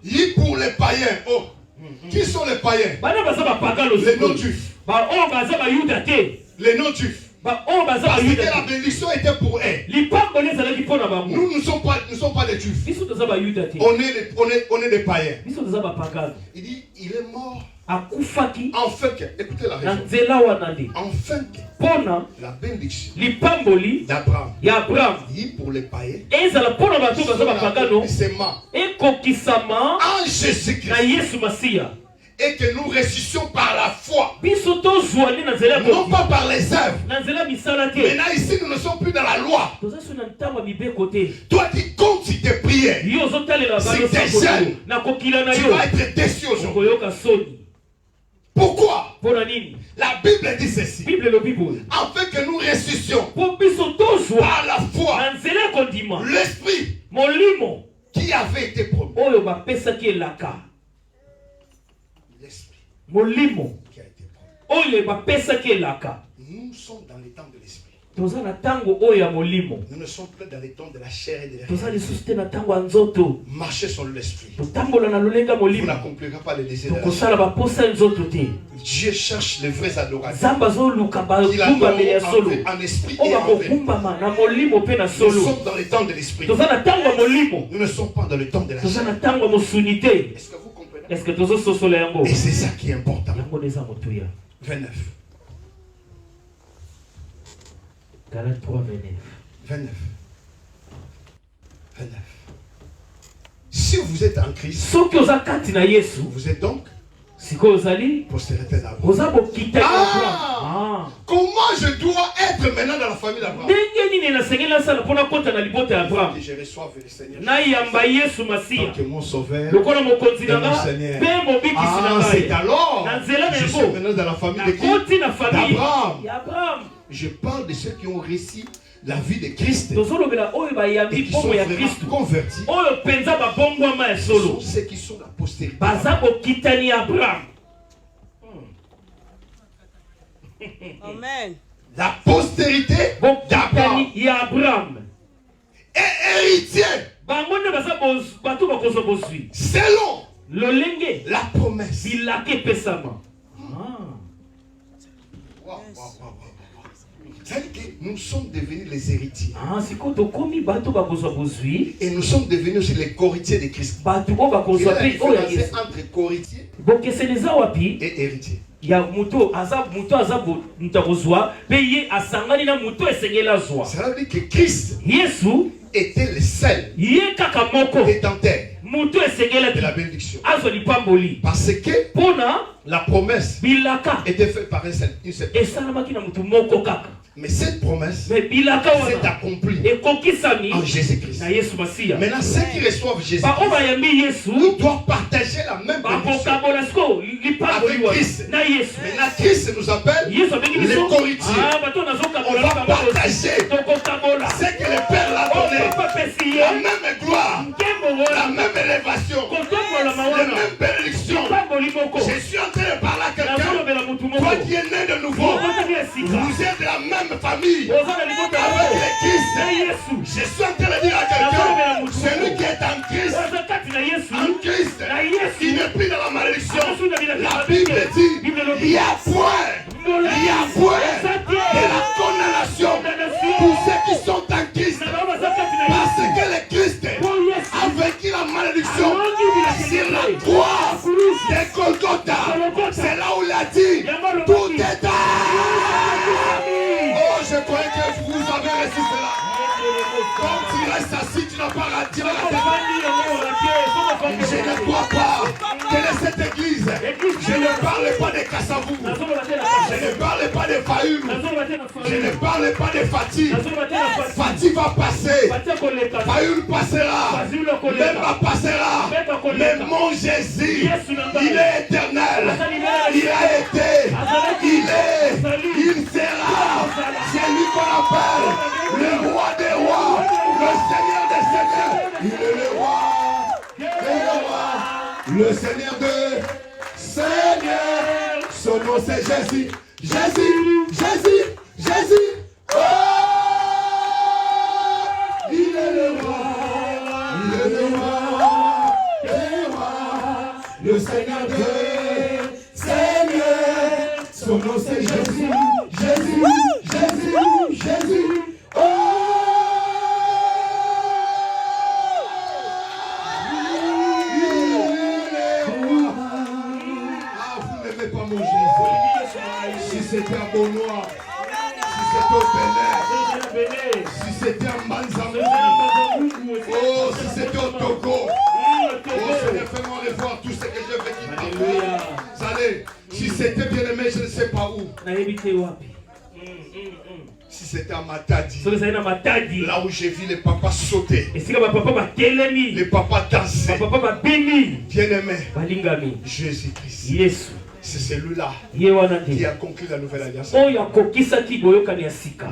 Il pour les païens. Oh. Qui sont les païens? Les non-juifs. Les non-juifs. Parce que la bénédiction était pour eux. Nous ne sommes pas des juifs. On est des païens. Il dit, il est mort. Enfin que, écoutez la raison. Enfin que la bénédiction d'Abraham dit pour les païens en Jésus-Christ. Et que nous ressuscitions par la foi. Non pas par les œuvres. Maintenant ici nous ne sommes plus dans la loi. Toi tu comptes si tes prières. Si tes jeûnes, tu vas être déçu aujourd'hui. Pourquoi? La Bible dit ceci. Afin que nous ressuscions par la foi. L'esprit qui avait été promis. Molimo qui a été promis. Nous sommes dans les temps de l'esprit. Nous ne sommes plus dans les temps de la chair et de la marchez sur l'esprit. Vous n'accomplirez pas les désirs de la chair. Dieu cherche les vrais adorateurs qui l'adorent en esprit et en vérité. Nous sommes dans les temps de l'esprit. Nous ne sommes pas dans le temps de la chair. Est-ce que vous comprenez? Et c'est ça qui est important. 29. Galates 3, 29. Si vous êtes en Christ, vous êtes donc postérité d'Abraham. Comment je dois être maintenant dans la famille d'Abraham? Que je reçoive le Seigneur que mon sauveur et mon Seigneur. C'est alors je suis maintenant dans la famille d'Abraham. Je parle de ceux qui ont réussi la vie de Christ et qui sont vraiment convertis. Ce sont ceux qui sont la postérité. Amen. La postérité d'Abraham est héritier selon la promesse. C'est-à-dire que nous sommes devenus les héritiers. Et nous sommes devenus aussi les co-héritiers de Christ. Il y a la différence entre co-héritier et héritier. Ça veut dire que Christ était le seul détenteur de la bénédiction. Parce que la promesse était faite par une seule personne. Mais cette promesse s'est accomplie en Jésus-Christ. Maintenant, ceux qui reçoivent Jésus-Christ, ils doivent partager la même bénédiction avec Christ. Maintenant, Christ nous appelle les co-héritiers. On va partager ce que le Père l'a donné. La même gloire, la même élévation, la même bénédiction. Je suis en train de parler à quelqu'un. Toi qui es né de nouveau, vous êtes de la même famille avec le Christ. Je suis en train de dire à quelqu'un, celui qui est en Christ, il n'est plus dans la malédiction. La Bible dit, il y a point de la condamnation pour ceux qui sont en Christ. Parce que le Christ a vaincu la malédiction sur la croix de Golgotha. C'est là où il a dit, tout est à. Oh, je croyais que vous avez reçu cela. Quand tu restes assis, tu n'as pas raté la tête. Je ne crois pas. Quelle est cette église? Je ne parle pas de Kassavou. Je ne parle pas de Fayoulou. Je ne parle pas de Fatih. Fatih va passer. Fayoulou passera. Même passera. Mais mon Jésus, il est éternel. Il a été. Il est. Il sera. C'est lui qu'on appelle le roi des rois. Le Seigneur des seigneurs. Il est le roi. Le Seigneur de Seigneur, son nom c'est Jésus, Jésus, Jésus, Jésus. Oh, il est le roi, le Seigneur de Seigneur, son nom c'est Jésus, Jésus, Jésus, Jésus. Oh. Si c'était à Beaunois, si c'était au Bénin, si c'était à Manzamou, oh, si c'était au Togo, oh, Seigneur, fais-moi les voir tout ce que je veux qu'il parle. Allez, si c'était bien aimé, je ne sais pas où. Si c'était à Matadi, là où j'ai vu les papas sauter, les papas danser, bien aimé, Jésus-Christ. C'est celui-là qui a conclu la nouvelle alliance. Nous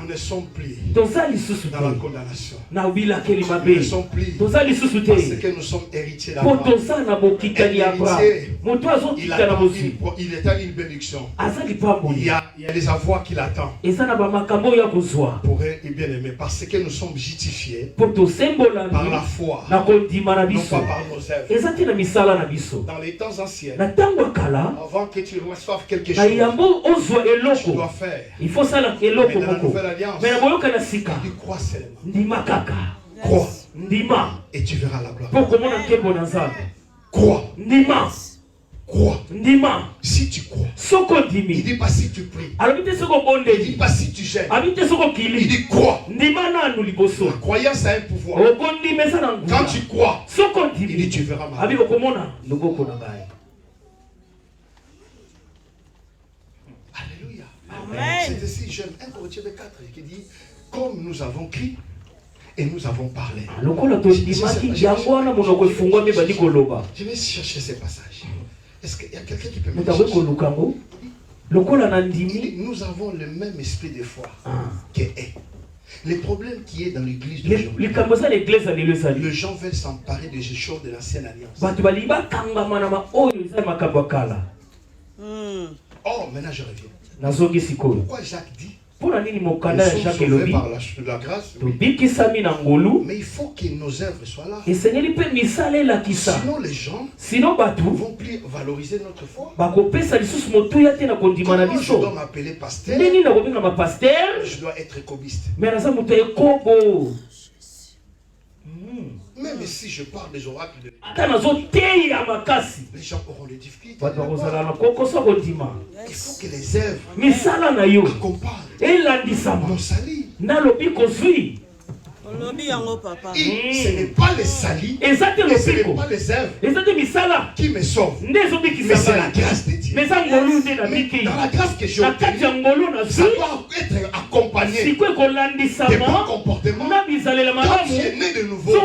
ne sommes plus dans la condamnation. Nous ne sommes plus parce que nous sommes héritiers d'Abraham. Il est à une bénédiction. Il y a les avoirs qui l'attendent pour être bien-aimé parce que nous sommes justifiés par la foi, non pas par nos œuvres. Dans les temps anciens, avant que tu reçoives quelque chose, tu dois faire. Mais dans la nouvelle alliance, tu crois seulement. Crois. Et tu verras la gloire. Crois. crois. Si tu crois. Il ne dit pas si tu pries. Il ne dit pas si tu gênes. Il dit crois. La croyance a un pouvoir. Quand tu crois, il dit tu verras ma vie. Alléluia. C'est ici, j'aime 1 Corinthiens 4 qui dit comme nous avons crié et nous avons parlé. Je vais chercher ces passages. Est-ce qu'il y a quelqu'un qui peut me dire? Nous avons le même esprit de foi qui est. Le problème qui est dans l'église d'aujourd'hui, les gens veulent s'emparer des choses de l'ancienne alliance. Oh, maintenant je reviens. Pourquoi Jacques dit nous sommes sauvés par la grâce, oui. Mais il faut que nos œuvres soient là. Sinon les gens vont plus valoriser notre foi. Comment je dois m'appeler pasteur? Je dois être cobiste. Même si je parle des oracles de les gens auront des difficultés. Il faut que les œuvres accompagnent mon salut. Ce n'est pas les salis et ce n'est pas les œuvres qui me sauvent, mais c'est la grâce de Dieu. Mais dans la grâce que j'ai obtenue, ça doit être accompagné de bons comportements. Quand tu es né de nouveau, la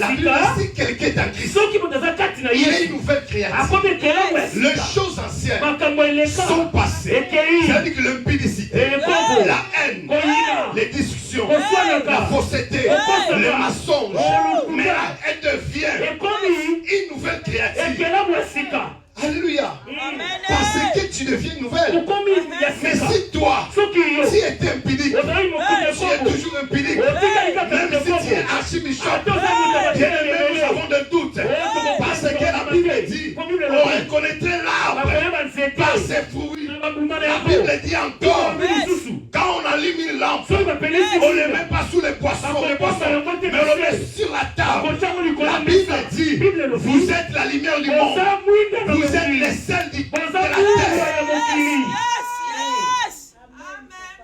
Bible dit si quelqu'un est en Christ, il est une nouvelle créature. Les choses anciennes sont passées. C'est-à-dire que l'impudicité, la haine, les discussions, la fausseté, le mensonge, mais là, elle devient une nouvelle créature. Alléluia. Parce que tu deviens nouvelle. Mais si toi, tu es impudique, tu es toujours impudique, même si tu es archibishop, nous avons des doutes. Parce que la Bible dit, on reconnaîtrait l'arbre par ses fruits. La Bible dit encore, quand on allume une lampe, on ne le met pas sous les poissons, mais on le met sur la table. La Bible dit, vous êtes la lumière du monde. Vous êtes les sels de la terre.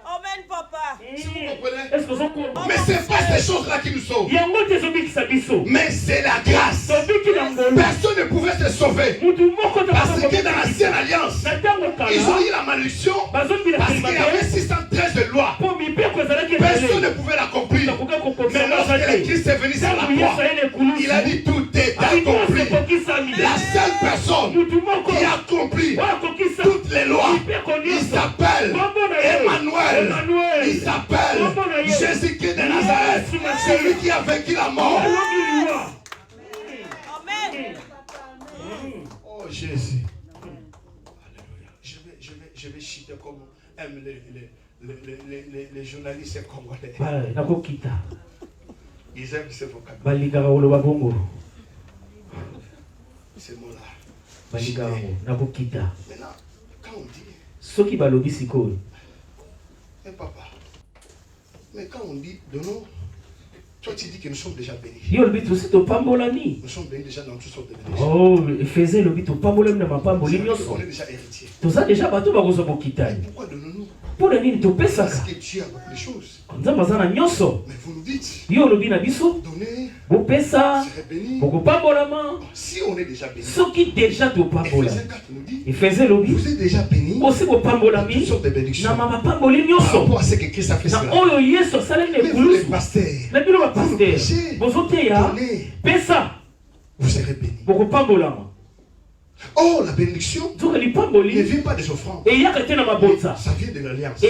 Amen, papa. Si vous comprenez? Mais ce n'est pas ces choses-là qui nous sauvent. Mais c'est la grâce. Personne ne pouvait se sauver. Parce que dans l'ancienne alliance, ils ont eu la malédiction parce qu'il y avait 613 de lois. Personne ne pouvait l'accomplir. Mais lorsque le Christ est venu sur la croix, il a dit tout est accompli. La seule personne qui a accompli toutes les lois, il s'appelle Emmanuel. Il s'appelle Jésus-Christ de Nazareth. Celui qui a vaincu la mort. Amen. Oh Jésus. Alléluia. Je vais chiter comme aiment les journalistes congolais. Ils aiment ce vocabulaire. Ces mots-là. Maintenant, quand on dit mais papa, mais quand on dit donnons, toi tu dis que nous sommes déjà bénis. Nous sommes bénis déjà dans toutes sortes de bénédictions. Oh, faisait le bito pambola na mapambo linyoso. On est déjà héritier. Toza déjà bato bakozo bokitai. Pourquoi donnons-nous? Pour la nini topesaka. Parce que tu as beaucoup de choses. Nzamba zana nyoso. Mais vous nous dites. Yo lobi na biso. Donnez. Bopesa. Boko pambolama. Si on est déjà béni. Soki déjà to pambola. Ephésiens 4 nous dit. Ephésiens lobi. Vous êtes déjà béni. Aussi bo pambolami. Toutes sortes de bénédictions. Na mama pamboli nyoso. Par rapport à ce que Christ a fait cela. Na oyo Yesu salene kulusu. Mais vous les pasteurs. Na bino ba pasteur. Bozote ya. Pesa. Vous serez béni. Boko pambolama. Oh, la bénédiction ne vient pas des offrandes. Ça vient de l'alliance.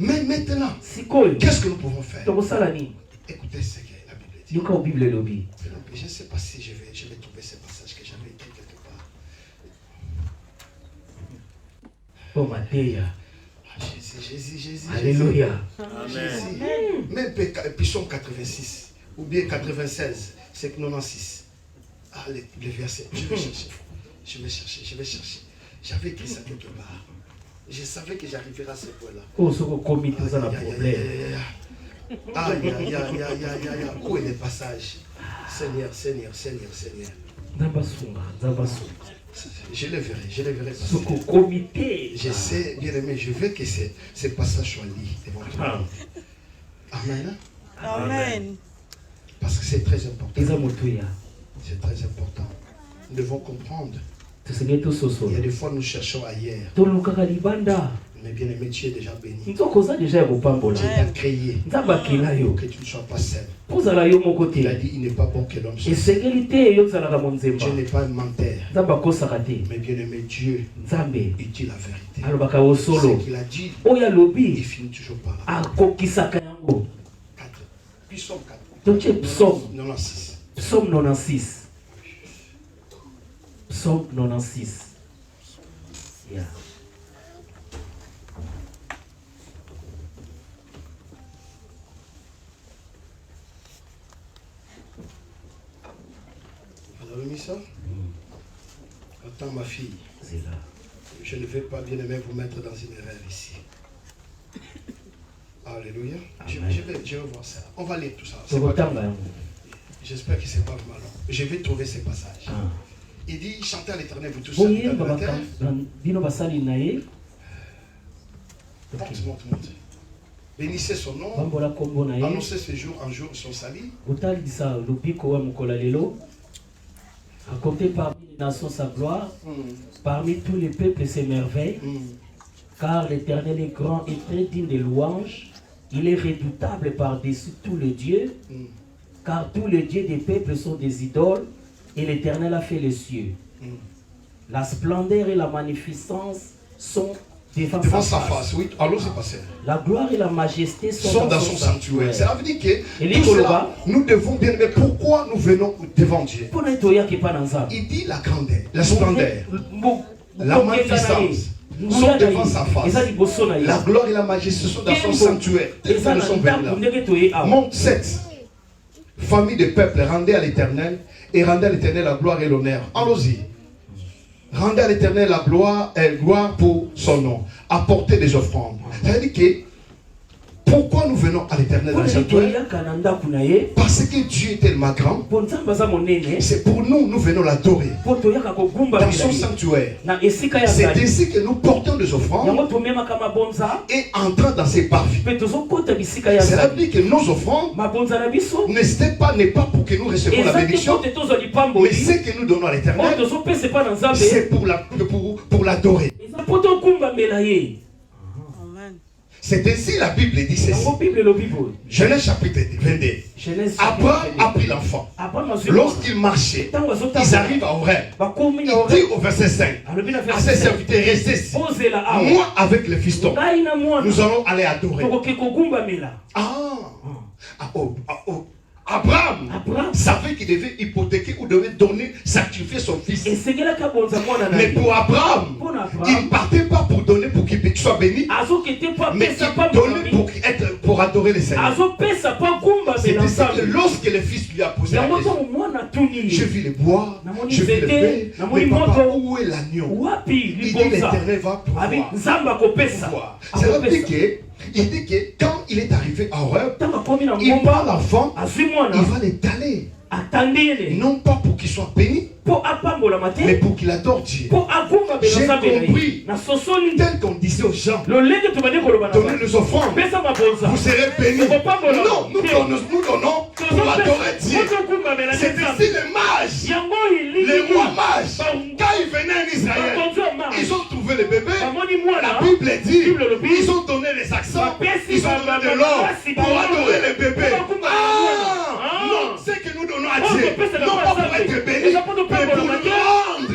Mais maintenant, qu'est-ce que nous pouvons faire? Écoutez ce que la Bible dit. Je ne sais pas si je vais trouver ce passage que j'avais écrit quelque part. Oh, Matthieu. Jésus. Alléluia. Amen. Même Psaume 86 ou bien 96, c'est 96. Ah, les versets. Je vais chercher. J'avais écrit ça quelque part. Je savais que j'arriverais à ce point-là. Oh, ce commis, tout ça, problème. Aïe. Où est le passage? Seigneur. Je les verrai passer. J'essaie, bien aimé, je veux que ces passages soient lits devant toi. Amen. Amen. Parce que c'est très important. C'est très important. Nous devons comprendre. Il y a des fois nous cherchons ailleurs. Mais bien aimé, tu es déjà béni. Dieu t'a créé pour que tu ne sois pas seul. Il a dit il n'est pas bon que l'homme soit seul. Dieu n'est pas un menteur. Mais bien aimé, Dieu, il dit la vérité. Ce qu'il a dit, il finit toujours par là. 4. Psaume 4. Psaume 96. Psaume 96. Psaume 96. Yeah. Vous avez mis ça? Attends ma fille. Je ne vais pas, bien aimé, vous mettre dans une erreur ici. Alléluia. Je vais voir ça. On va lire tout ça. J'espère que ce n'est pas vraiment long. Je vais trouver ces passages. Il dit, chantez à l'Éternel, vous tous dans la terre. Monte. Bénissez son nom. Annoncez ce jour en jour son salut. Racontez parmi les nations sa gloire, parmi tous les peuples ses merveilles, car l'Éternel est grand et très digne de louanges. Il est redoutable par-dessus tous les dieux, car tous les dieux des peuples sont des idoles, et l'Éternel a fait les cieux. La splendeur et la magnificence sont devant sa face. Oui, allons c'est passé. La gloire et la majesté sont dans son sanctuaire. Cela veut dire que tout cela, nous devons bien aimer pourquoi nous venons devant Dieu. Il dit la grandeur, la splendeur, la magnificence sont devant sa face. La gloire et la majesté sont dans son sanctuaire. Monte 7. Famille de peuple, rendez à l'Éternel et rendez à l'Éternel la gloire et l'honneur. Allons-y. Rendez à l'Éternel la gloire et gloire pour son nom. Apportez des offrandes. C'est-à-dire que pourquoi nous venons à l'Éternel dans le sanctuaire? Parce que Dieu est tellement grand. C'est pour nous, nous venons l'adorer dans son sanctuaire. C'est ainsi que nous portons des offrandes et entrons dans ses parvis. Cela veut dire que nos offrandes n'est pas pour que nous recevions la bénédiction, mais ce que nous donnons à l'Éternel, c'est pour l'adorer. C'est ainsi la Bible dit ceci. Genèse chapitre 22. Abraham a pris l'enfant. Lorsqu'il marchait, ils arrivent à Horeb. Il dit au verset 5 à ses serviteurs, restez ici. Moi avec le fiston, nous allons aller adorer. Abraham savait qu'il devait hypothéquer ou devait donner, sacrifier son fils. Mais pour Abraham, il ne partait pas pour donner pour qu'il soit béni, mais il donnait pour adorer le Seigneur. C'est ainsi que lorsque le fils lui a posé la question, je vis le bois, je vis le feu, mais papa, où est l'agneau? Il dit l'Éternel va pouvoir. Ça veut dire que il dit que quand il est arrivé à Horeb, il prend l'enfant, il va l'étaler. Non pas pour qu'il soit béni, mais pour qu'il adore Dieu. J'ai compris, tel qu'on disait aux gens, donnez les offrandes, vous serez bénis. Non, nous donnons pour adorer Dieu. C'est ainsi les mages, les rois mages, quand ils venaient en Israël, ils ont trouvé le bébé. La Bible dit, ils ont donné les accents, ils ont donné de l'or pour adorer le bébé. Non, c'est que nous donnons à Dieu, non pas pour être bénis, mais pour nous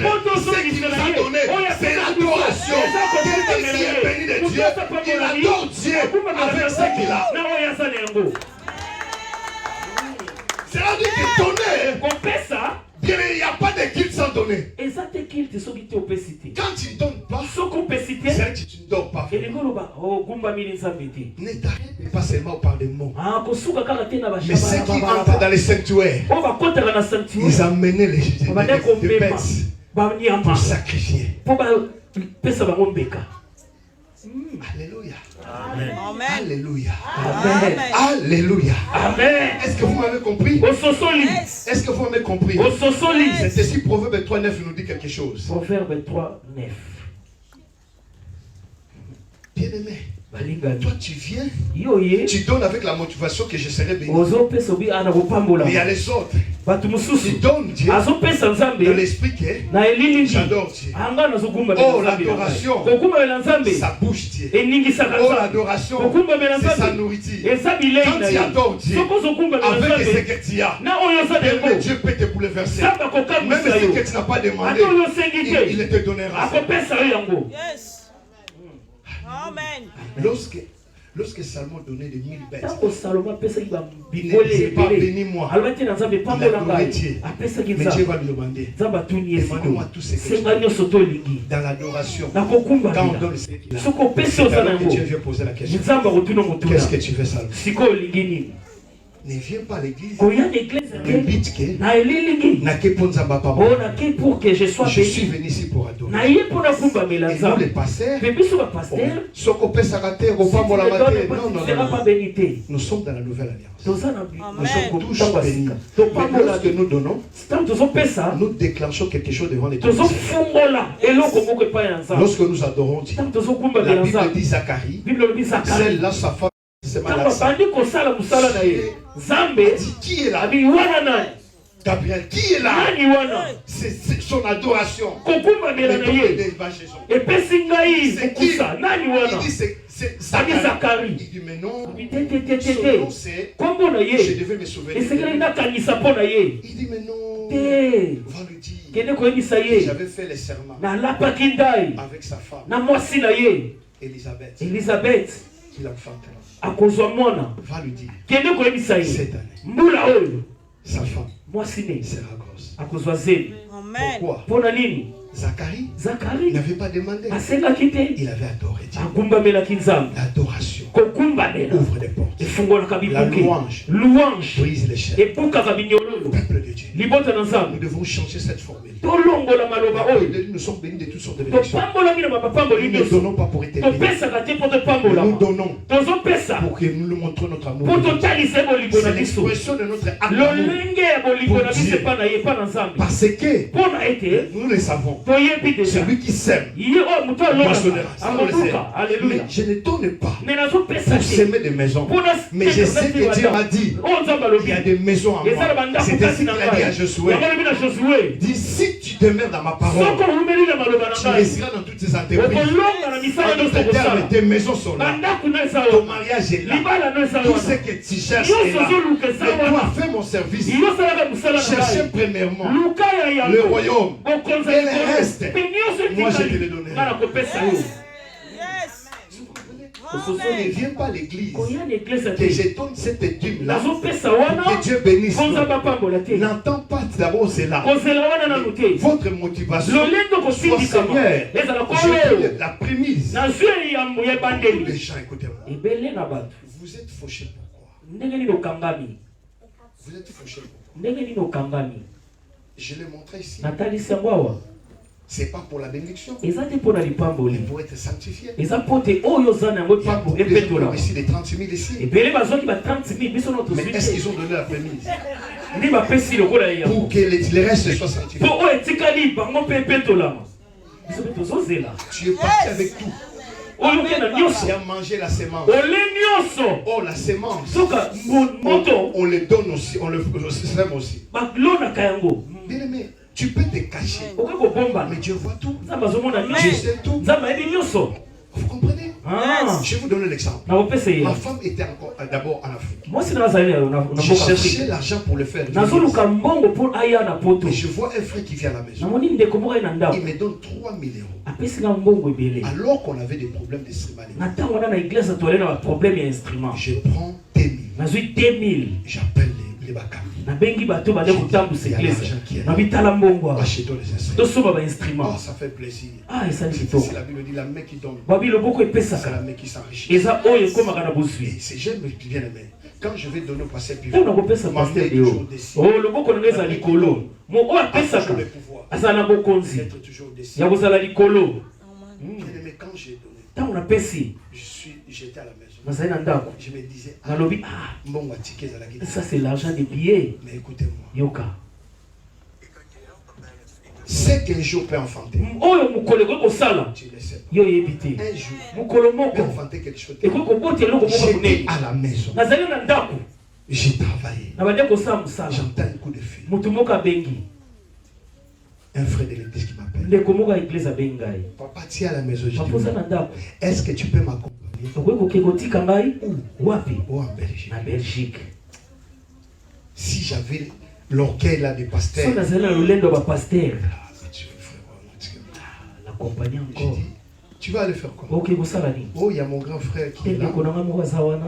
rendre ce qu'il nous a donné. C'est l'adoration. Quelqu'un qui est béni de Dieu, il adore Dieu avec ce qu'il a. C'est-à-dire que donner, il n'y a pas de culte sans donner. Quand tu ne donnes pas, c'est que tu ne dors pas. Ne t'arrête pas seulement par des mots. Mais ceux qui entrent dans les sanctuaires, ils amenaient les bêtes pour sacrifier. Alléluia. Amen. Alléluia. Amen. Alléluia. Amen. Est-ce que vous m'avez compris? Yes. Est-ce que vous m'avez compris? C'est ici Proverbe 3.9 nous dit quelque chose. Proverbe 3.9. Bien-aimé, toi tu viens, tu donnes avec la motivation que je serai béni. Mais il y a les autres qui donnent Dieu de l'esprit que j'adore Dieu. Oh, l'adoration, ça bouge Dieu. Oh, l'adoration, c'est sa nourriture. Quand tu adores Dieu, avec ce que tu as, Dieu peut te bouleverser. Même ce que tu n'as pas demandé, il te donnera. Yes. Amen. Lorsque Salomon donnait des 1000 bêtes, il ne disait pas bénis-moi. Il a donné Dieu. Mais Dieu va lui demander, demande-moi tout ce que tu veux. Dans l'adoration, quand on donne ce qu'il a, c'est alors que Dieu vient poser la question. Qu'est-ce que tu veux, Salomon? Ne viens pas à l'église. Le but que je suis venu ici pour adorer. Et nous les pasteurs, nous sommes dans la nouvelle alliance. Nous sommes tous bénis. Mais lorsque nous donnons, nous déclenchons quelque chose devant les personnes. Lorsque nous adorons Dieu, la Bible dit Zacharie, celle-là sa femme. C'est qui est là? Gabriel, qui est là? C'est son adoration. Et c'est qui? Il dit c'est Zacharie. Il dit mais non, son nom c'est, je devais me souvenir. Il dit mais non, va lui dire, j'avais fait les serments avec sa femme Elisabeth, qu'il enfantera. Va lui dire, cette année, sa femme sera grosse. Pourquoi? Zacharie n'avait pas demandé. Il avait adoré Dieu. L'adoration ouvre des portes. La louange brise les chaînes. Peuple de Dieu, nous devons changer cette formule. Nous sommes bénis de toutes sortes de bénédictions. Nous ne donnons pas pour être bénis. Nous donnons pour que nous lui montrons notre amour. C'est l'expression de notre amour pour Dieu. Parce que nous le savons. Celui qui sème moissonnera. Mais je ne donne pas pour s'aimer des maisons. Mais je sais que Dieu m'a dit, il y a des maisons à moi. C'est ainsi qu'il a dit à Josué. Dis, si tu demeures dans ma parole, tu resteras dans toutes tes entreprises. En d'autres termes, tes maisons sont là. Ton mariage est là. Tout ce que tu cherches est là. Mais toi, fais mon service. Cherchez premièrement le royaume et le reste. Moi, je te le donnerai. Ne viens pas à l'église que je donne cette dîme-là que Dieu bénisse. N'entends pas d'abord cela. Votre motivation soit Seigneur. Je veux la prémisse. Les gens, écoutez-moi. Vous êtes fauchés pourquoi? Vous êtes fauchés pourquoi? Je l'ai montré ici. C'est pas pour la bénédiction, mais pour être sanctifié. Il y a beaucoup de gens ici, des 30 000 ici. Mais est-ce qu'ils ont donné la prémisse pour que les restes soient sanctifiés? Tu es parti avec tout. Tu as mangé la semence. Oh, la semence. On le donne aussi, on le sème aussi. Bien aimé, tu peux te cacher, mais Dieu voit tout. Dieu sait tout. Vous comprenez? Je vais vous donner l'exemple. Ma femme était encore d'abord en Afrique. Je cherchais l'argent pour le faire. Et je vois un frère qui vient à la maison. Il me donne 3 000 €. Alors qu'on avait des problèmes d'instruments. Je prends 2 000. J'appelle les Bakam. Achetons les instruments. Oh, ça fait plaisir. C'est la Bible dit la main qui donne. C'est la main qui s'enrichit. Et c'est j'aime bien aimé. Quand je vais donner au pasteur Pivot, m'emmener toujours décis. Être toujours décis. Bien aimé, quand j'ai donné, J'étais à la maison. Je me disais, ça c'est l'argent des billets. Mais écoutez-moi. Yoka. C'est qu'un jour peut enfanter. Tu ne sais pas. Un jour peut enfanter quelque chose. J'étais à la maison. J'ai travaillé. J'entends un coup de fil. Un frère de l'église qui m'appelle. Papa, tu es à la maison. Est-ce que tu peux m'accompagner? Où en Belgique. Si j'avais l'orgueil là des pasteurs. L'accompagner encore. Tu vas aller faire quoi? Oh, il y a mon grand frère qui est là.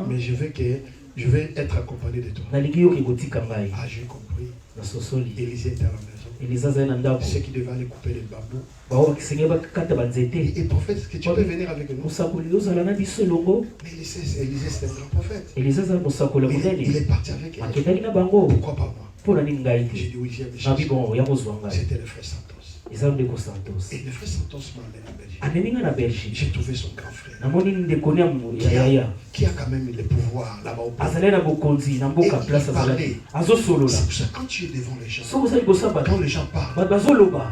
Mais je vais être accompagné de toi. Ah, j'ai compris. Élisée était à la maison. Ceux qui devaient aller couper les bambous. Et prophète, est-ce que tu peux venir avec nous? Mais Élisée c'est un grand prophète. Il est parti avec elle. Pourquoi pas moi? J'ai dit oui, viens. C'était le frère Santos. Et le frère Santos m'a amené en Belgique. J'ai trouvé son grand frère. Qui a quand même le pouvoir là-bas au pays. Et il parlait. Quand tu es devant les gens, quand les gens parlent,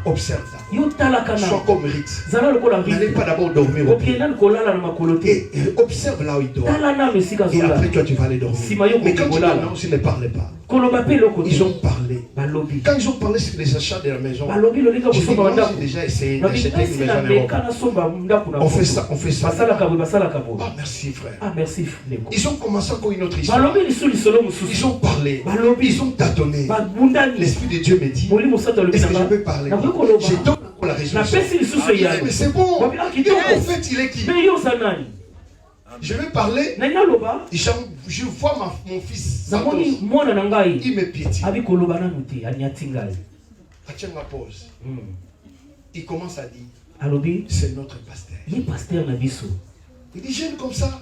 observe d'abord. Sois comme Ritz. N'allez pas d'abord dormir au pied. Et observe là où il dort. Et après toi tu vas aller dormir. Mais quand tu dors, tu ne parles pas. Ils ont parlé. Quand ils ont parlé sur les achats de la maison, j'ai déjà essayé d'acheter une maison en Europe. On fait ça. Ah, merci frère. Ils ont commencé encore une autre histoire. Ils ont parlé. Ils ont tâtonné. L'Esprit de Dieu me dit, est-ce que je peux parler? J'ai donné encore la résolution. Mais c'est bon. En fait, il est qui? Je vais parler. Je vois mon fils. Santos. Il me piétine. Atiens ma pause. Il commence à dire, c'est notre pasteur. Il dit, jeune comme ça.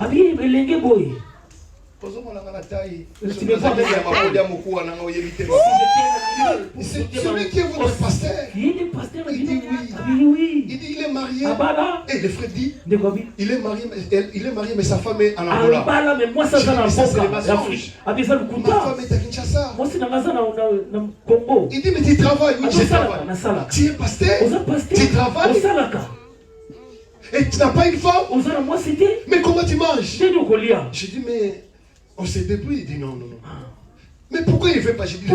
C'est celui qui est votre pasteur. Il dit oui. Il dit il est marié. Et le frère dit il est marié mais sa femme est en Angola. Ma femme est à Kinshasa. Il dit mais tu travailles. Oui, je travaille. Tu es pasteur. Tu travailles. Et tu n'as pas une femme. Mais comment tu manges? Je dis mais on s'est débrouillé. Il dit non. Mais pourquoi il ne fait pas? Je dis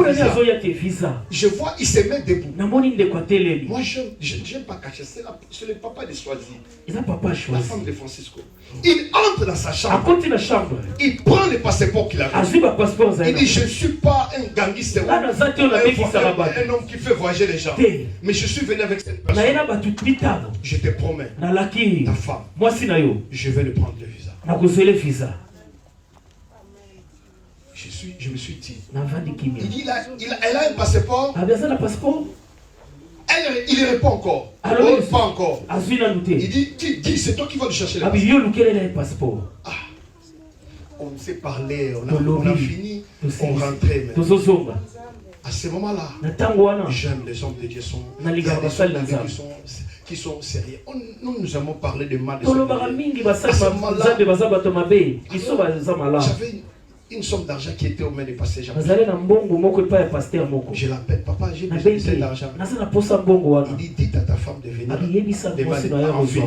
visa. Je vois, il se met debout. Moi, je n'aime pas cacher. C'est le papa de Choisi. La femme de Francisco. Il entre dans sa chambre. Il prend le passeport qu'il a. Il dit, je ne suis pas un gangster. Un homme qui fait voyager les gens. Mais je suis venu avec cette personne. Je te promets. Ta femme. Je vais le prendre le visa. Je me suis dit. Il dit elle a un passeport. Il répond encore. Pas encore. Il dit c'est toi qui vas le chercher le passeport. On s'est parlé, on a fini, on rentrait. À ce moment-là, j'aime les hommes de Dieu qui sont sérieux. Nous avons parlé de mal. J'avais une somme d'argent qui était aux mains du pasteur Jean. Je l'appelle, papa, j'ai besoin de cet argent. Il dit, dites à ta femme de venir en ville.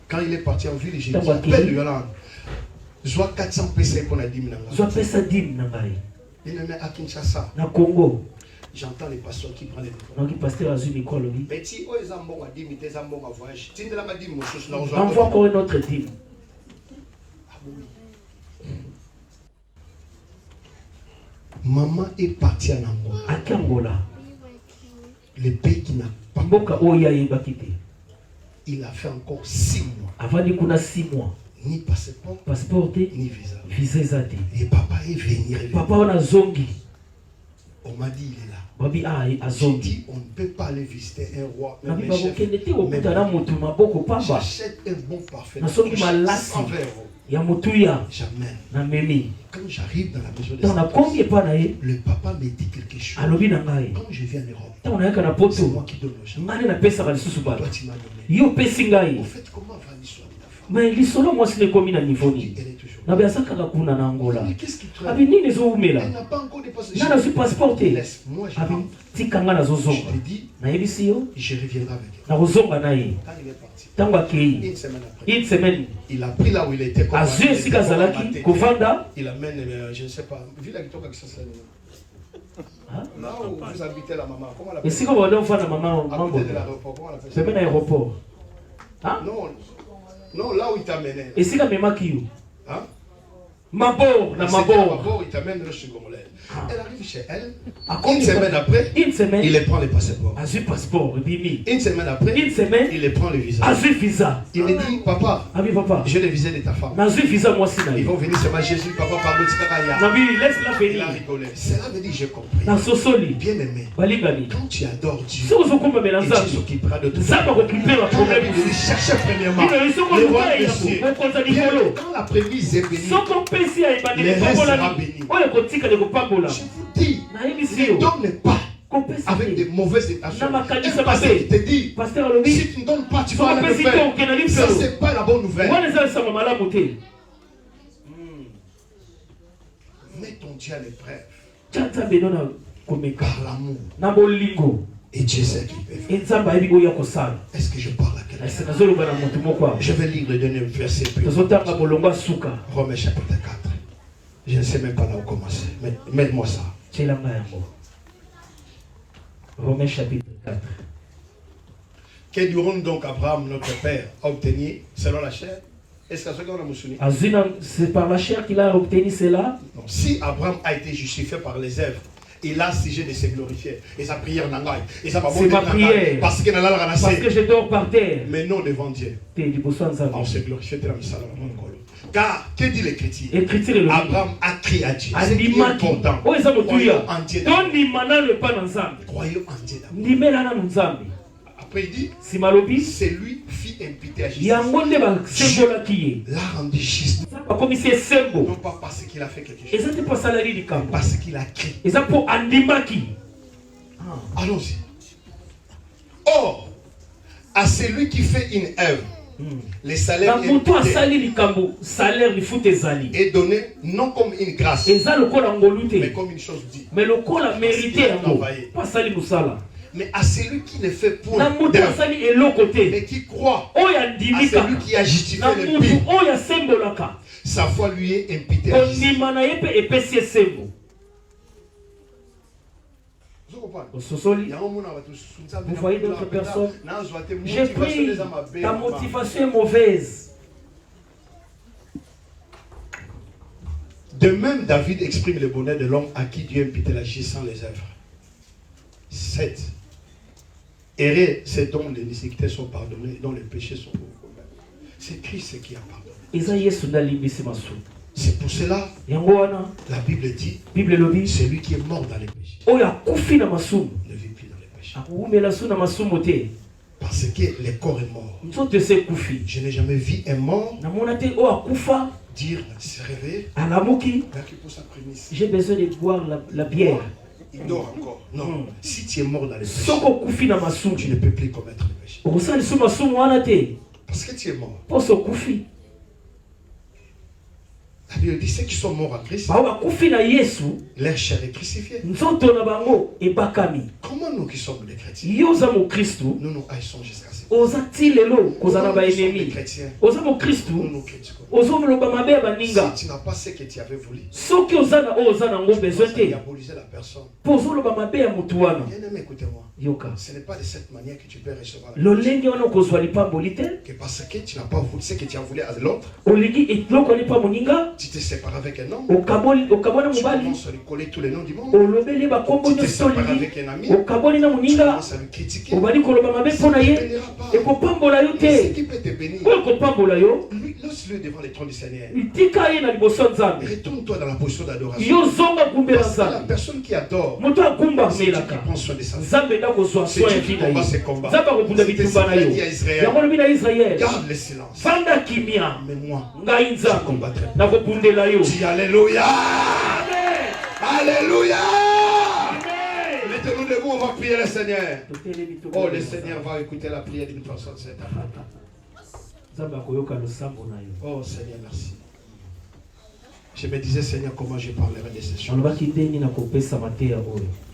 Quand il est parti en ville, j'ai dit, appelle Yolande. Zoa 400 PC pour la dîme. Il est à Kinshasa. J'entends les pasteurs qui prennent les micros. Mais si ils ont bon à dîme, ils ont bon à voyage. Si ils ont dîme, envoie encore une autre dîme. Maman est partie en Angola. Le pays qui n'a pas. Il a fait encore 6 mois. Ni passeport, ni visa. Et papa est venu. On m'a dit il est là. J'ai dit on ne peut pas aller visiter un roi. J'achète un bon parfum. Jamais. Quand j'arrive dans la maison de Santos, le papa me dit quelque chose. Quand je viens en Europe, c'est moi qui donne le chant. Toi tu m'as donné. Au fait, comment va l'histoire de ta Mais l'isolo moi c'est comme na niveau ni. Na bia saka kuna na Angola. Abi nini zo umela? Elle n'a pas encore dépassé. Na su passeporté. Laisse-moi je. Abi tikanga na zo zonga. Je te dis, na yebisi yo, je reviendrai avec elle. Na zonga na ye. Quand il est parti. Tango akei. Une semaine. Il a pris là où il était comme Azue sika zalaki kovanda. Il amène je ne sais pas. Vu la guitare que ça c'est. Là où vous habitez la maman, comment la et si vous allez voir la maman, à côté de l'aéroport, comment la fait? C'est bien l'aéroport. Hein? Non, non, là où il t'a mené. Et si la même qui où? Hein? Mabor, la Mabor. Mabor, il t'amène le Congolais. Elle arrive chez elle. Une semaine après, il les prend les passeports. Azue passeport, bimi. Une semaine après, il les prend le visa. Azue visa. Il me dit, papa, ah oui, papa, j'ai le visa de ta femme. Azue visa moi si ils vont venir, c'est ma Jésus, papa, pardon, Nabi, laisse-la venir. Il a rigolé. Cela veut dire, j'ai compris. Na sosoli. Bien aimé. Balibani. Quand tu adores Dieu, si vous occupez de et Dieu s'occupera de tout. Ça va occuper la problème. Il cherchait premièrement le roi de Dieu. Quand la prémisse est bénie, les restes sera béni. Je vous dis, ne donne pas avec des mauvaises intentions. Un pasteur qui te dit, si tu ne donnes pas, tu vas aller le faire. Ça, c'est pas la bonne nouvelle. Mets ton Dieu à l'épreuve. Par l'amour. Et Dieu sait qu'il peut faire. Est-ce que je parle à quelqu'un? Je vais lire le dernier verset. Romains chapitre 4. Je ne sais même pas là où commencer. Mais mets-moi ça. Romains chapitre 4. Que dirons donc Abraham, notre père, a obtenu selon la chair? Est-ce que c'est par la chair qu'il a obtenu cela? Non. Si Abraham a été justifié par les œuvres, il a sujet de se glorifier. Et sa prière n'a pas. C'est ma prière. Parce que je dors par terre. Mais non devant Dieu. On se glorifie de la mission. Car, que dit l'Écriture? Abraham a crié à Dieu. C'est qui est important. Croyons en Dieu. Croyons en Dieu d'abord. Après il dit, c'est lui qui fit imputer à justice. L'a rendu juste. Non pas parce qu'il a fait quelque chose. Parce qu'il a crié. Allons-y. Or, à celui qui fait une œuvre, les salaires est donné non comme une grâce, mais comme une chose dite. Mais à celui qui ne fait point d'œuvre, mais qui croit à celui qui a justifié le pire, sa foi lui est imputée à justice. Vous voyez d'autres personnes. J'ai pris, ta motivation est mauvaise. De même, David exprime le bonheur de l'homme à qui Dieu impute la justice sans les œuvres. 7. Errer, c'est dont les iniquités sont pardonnées, dont les péchés sont couverts. C'est Christ qui a pardonné. C'est pour cela, la Bible dit, celui qui est mort dans les péchés ne vit plus dans les péchés. Parce que le corps est mort. Je n'ai jamais vu un mort dire, se réveiller, j'ai besoin de boire la bière. Il dort encore. Non. Si tu es mort dans les péchés, tu ne peux plus commettre le péché. Parce que tu es mort. La Bible dit ceux qui sont morts en Christ, leur chair est crucifiée. Comment nous qui sommes des chrétiens, nous nous haïssons jusqu'à ce point? Nous chrétiens, nous critiquons. Si tu n'as pas ce que tu avais voulu, tu as diabolisé la personne. Bien aimé, écoutez-moi. Ce n'est pas de cette manière que tu peux recevoir la grâce. Que parce que tu n'as pas voulu ce que tu as voulu à l'autre, tu te sépares avec un homme, tu commences à lui coller tous les noms du monde, tu te sépares avec un ami, tu commences à lui critiquer, ça ne bénira pas. Ce qui peut te bénir, laisse-le devant les trônes du Seigneur. Retourne-toi dans la position d'adoration. Parce que la personne qui adore, c'est Dieu qui prend soin de sa vie. C'est Dieu qui combat ses combats. C'était ce qu'il a dit à Israël. Garde le silence. Mais moi, je combattrai. Dis Alléluia. Alléluia. Mettez-nous debout, on va prier le Seigneur. Oh, le Seigneur va écouter la prière d'une personne cette année. Oh Seigneur, merci. Je me disais, Seigneur, comment je parlerai de ces choses.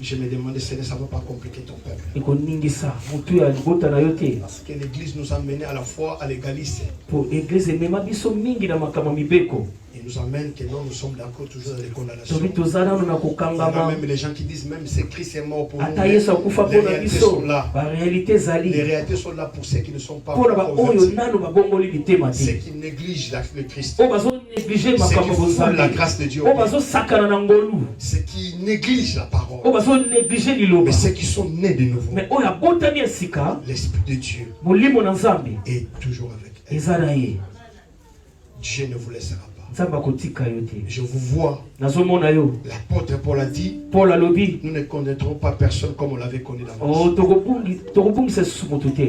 Je me demandais, Seigneur, ça ne va pas compliquer ton peuple. Parce que l'Église nous a menés à la fois à l'égalisme. Il nous amène que nous sommes d'accord toujours dans les condamnations. Il y a même les gens qui disent, même c'est Christ est mort pour nous. Les réalités sont là. Les réalités sont là pour ceux qui ne sont pas convertis. Ceux qui négligent le Christ. Ceux qui font la grâce de Dieu. Ceux qui négligent la parole. Mais ceux qui sont nés de nouveau. L'Esprit de Dieu est toujours avec eux. Dieu ne vous laissera pas. Je vous vois. L'apôtre Paul a dit, nous ne connaîtrons pas personne comme on l'avait connu d'avance.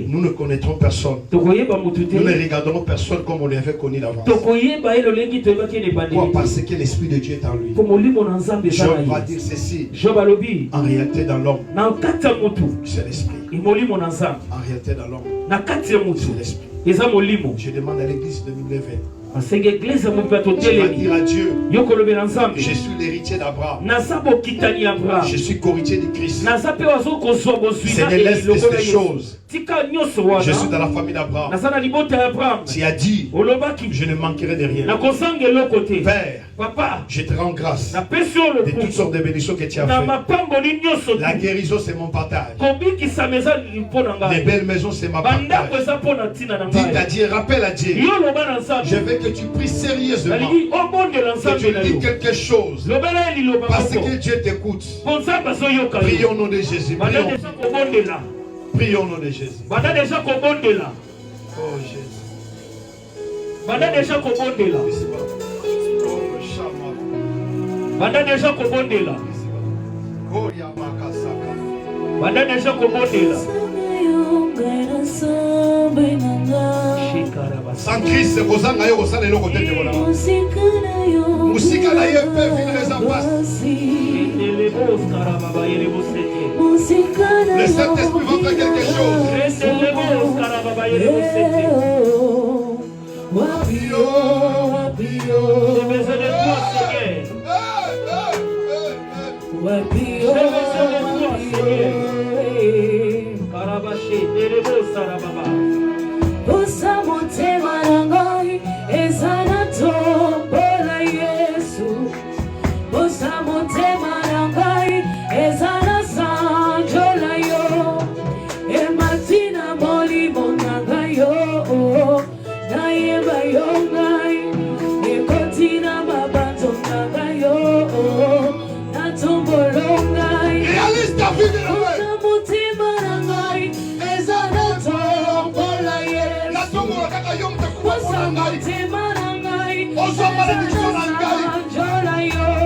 Nous ne connaîtrons personne. Nous ne regarderons personne comme on l'avait connu d'avance. Pourquoi? Parce que l'Esprit de Dieu est en lui. Job va dire ceci. En réalité dans l'homme, c'est l'Esprit. En réalité dans l'homme, c'est l'Esprit. Je demande à l'Église de nous lever. Tu vas dire à Dieu, je suis l'héritier d'Abraham. Je suis co-héritier de Christ. C'est ne laisse ces choses. Je suis dans la famille d'Abraham. Tu as dit, je ne manquerai de rien. Père, Papa, je te rends grâce de toutes sortes de bénédictions que tu as fait. La guérison, c'est mon partage. Les belles maisons, c'est ma partage. Dis à Dieu, rappelle à Dieu, je veux que tu pries sérieusement, que tu dis quelque chose, parce que Dieu t'écoute. Prions au nom de Jésus. Prions au nom de Jésus. Oh Jésus. Sans Christ, c'est pour ça que vous avez le côté de vous. Musika na ye pe vivre en passe. Le Saint-Esprit va faire quelque chose. J'ai besoin de toi, Seigneur. J'ai besoin de toi, Seigneur. Karabashi, Nerebo Sarababa. Bosa motema nangai ezana tombola Yesu. Bosa motema nangai ezana sanjola yo. Ematina moli monanga yo. Nayeba yo ngai. Ekotina mabanzo nanga yo. Natombolo ngai. Réalise ta vie de la Bosa motema nangai ezana tombola Yesu.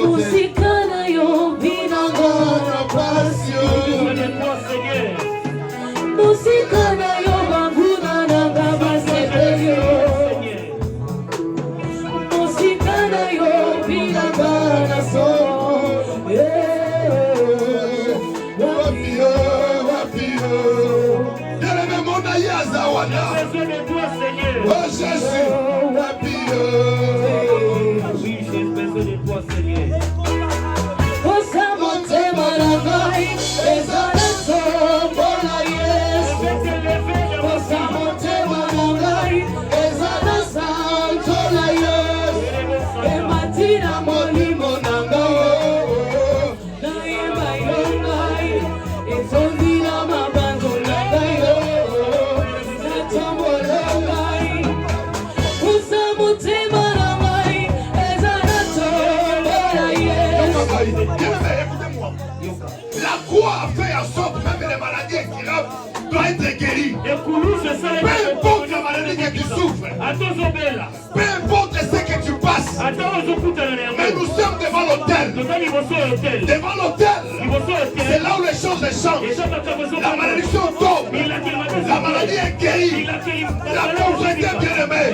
Musikana yo binangana passion. Musikana yo banguna nanga basepeyo. Musikana yo binangana so. Wapio, wapio. Yale me mona yaza wana. Oh Jésus, wapio. Musa Peu importe ce que tu passes. Mais nous sommes devant l'autel. Devant l'autel. C'est là où les choses changent. La malédiction tombe. La maladie est guérie. La pauvreté est bien aimée.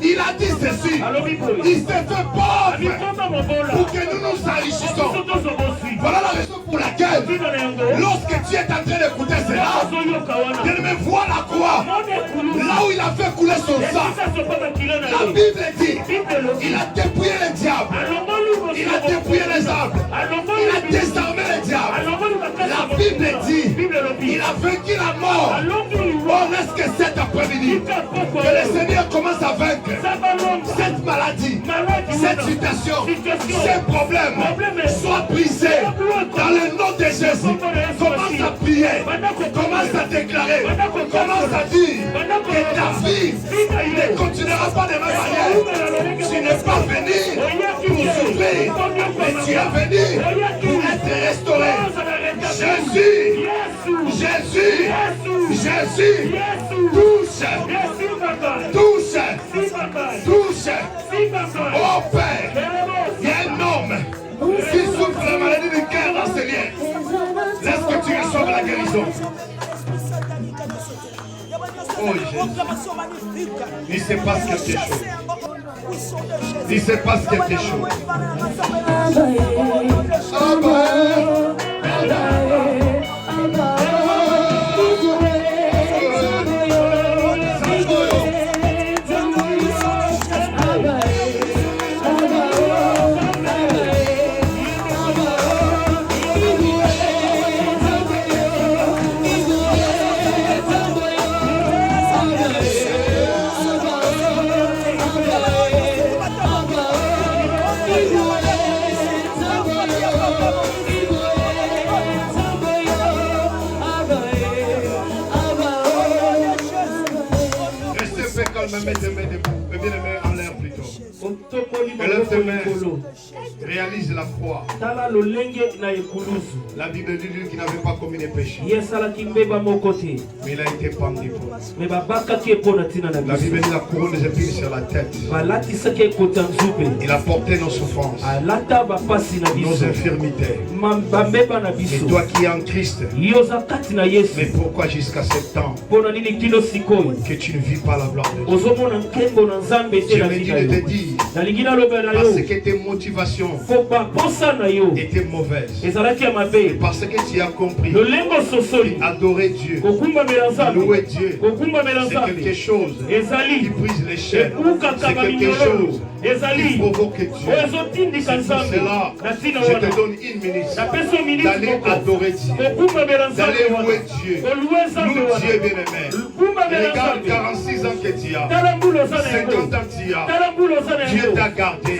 Il a dit ceci. Il s'est fait pauvre pour que nous nous enrichissions. Voilà la raison pour laquelle, lorsque tu es en train d'écouter cela, tu me vois la croix, là où il a fait couler son sang. La Bible dit, il a dépouillé les diables, il a dépouillé les âmes, il a désarmé les diables. La Bible dit, il a vaincu la mort. On est-ce que cet après-midi, que le Seigneur commence à vaincre cette maladie, cette situation, ces problèmes, soient brisés dans le nom de Jésus. Commence à prier, commence à déclarer, commence à dire que ta vie ne continuera pas de même manière. Tu n'es pas venu pour souffrir, mais tu es venu pour être restauré. Jésus, Jésus, Jésus, touche, touche, touche. Oh Père, il y a un homme qui souffre la maladie du cœur dans ses liens. Laisse que tu reçoives la guérison. Oh Jésus, il se passe quelque chose. Il se passe quelque chose. Élève tes mains, réalise la croix. La Bible dit lui qui n'avait pas commis de péché, mais il a été pendu pour nous. La Bible dit la couronne des épines sur la tête. Il a porté nos souffrances, nos infirmités. Et toi qui es en Christ, mais pourquoi jusqu'à ce temps que tu ne vis pas la gloire de Dieu? Je me dis de te dire, parce que tes motivations étaient mauvaises, parce que tu as compris adorer Dieu, louer Dieu, c'est quelque chose qui brise les chaînes, c'est quelque chose qui provoque Dieu. C'est pour cela je te donne une minute d'aller adorer Dieu, d'aller louer Dieu. Loue Dieu bien-aimé. Regarde 46 ans que tu as, 50 ans que tu as, Dieu t'a gardé.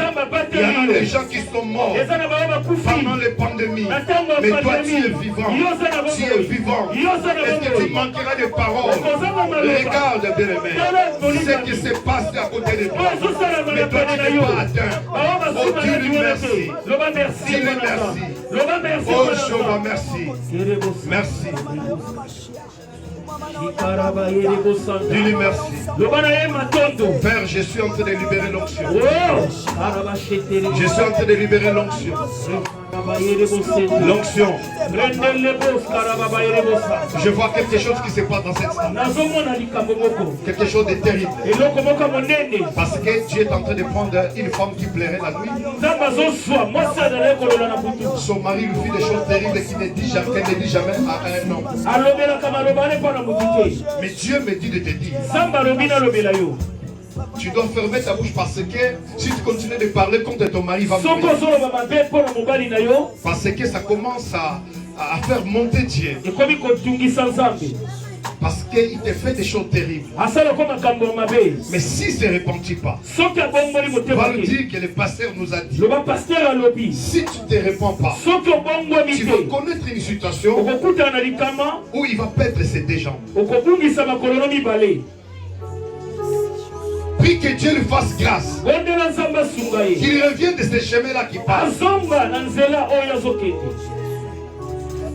Il y en a des gens qui sont morts pendant les pandémies, mais toi tu es vivant. Tu es vivant. Est-ce que tu manqueras de paroles? Regarde bien-aimé ce qui se passe à côté de toi, mais toi tu n'es pas atteint. Oh Dieu lui merci. Dis-le merci. Oh Jéhovah merci. Merci. Dis-lui merci. Père, je suis en train de libérer l'onction. Je suis en train de libérer l'onction. L'onction. Je vois quelque chose qui se passe dans cette salle. Quelque chose de terrible. Parce que Dieu est en train de prendre une femme qui plairait la nuit. Son mari lui fait des choses terribles qu'il ne dit jamais à un homme. Mais Dieu me dit de te dire, tu dois fermer ta bouche parce que si tu continues de parler contre ton mari, il va mourir. Parce que ça commence à faire monter Dieu. Parce qu'il te fait des choses terribles. Mais s'il ne se repentit pas, on va lui dire que le pasteur nous a dit, si tu ne te repens pas, tu vas connaître une situation où il va perdre ses deux jambes. Prie que Dieu lui fasse grâce, qu'il revienne de ce chemin-là qui passe.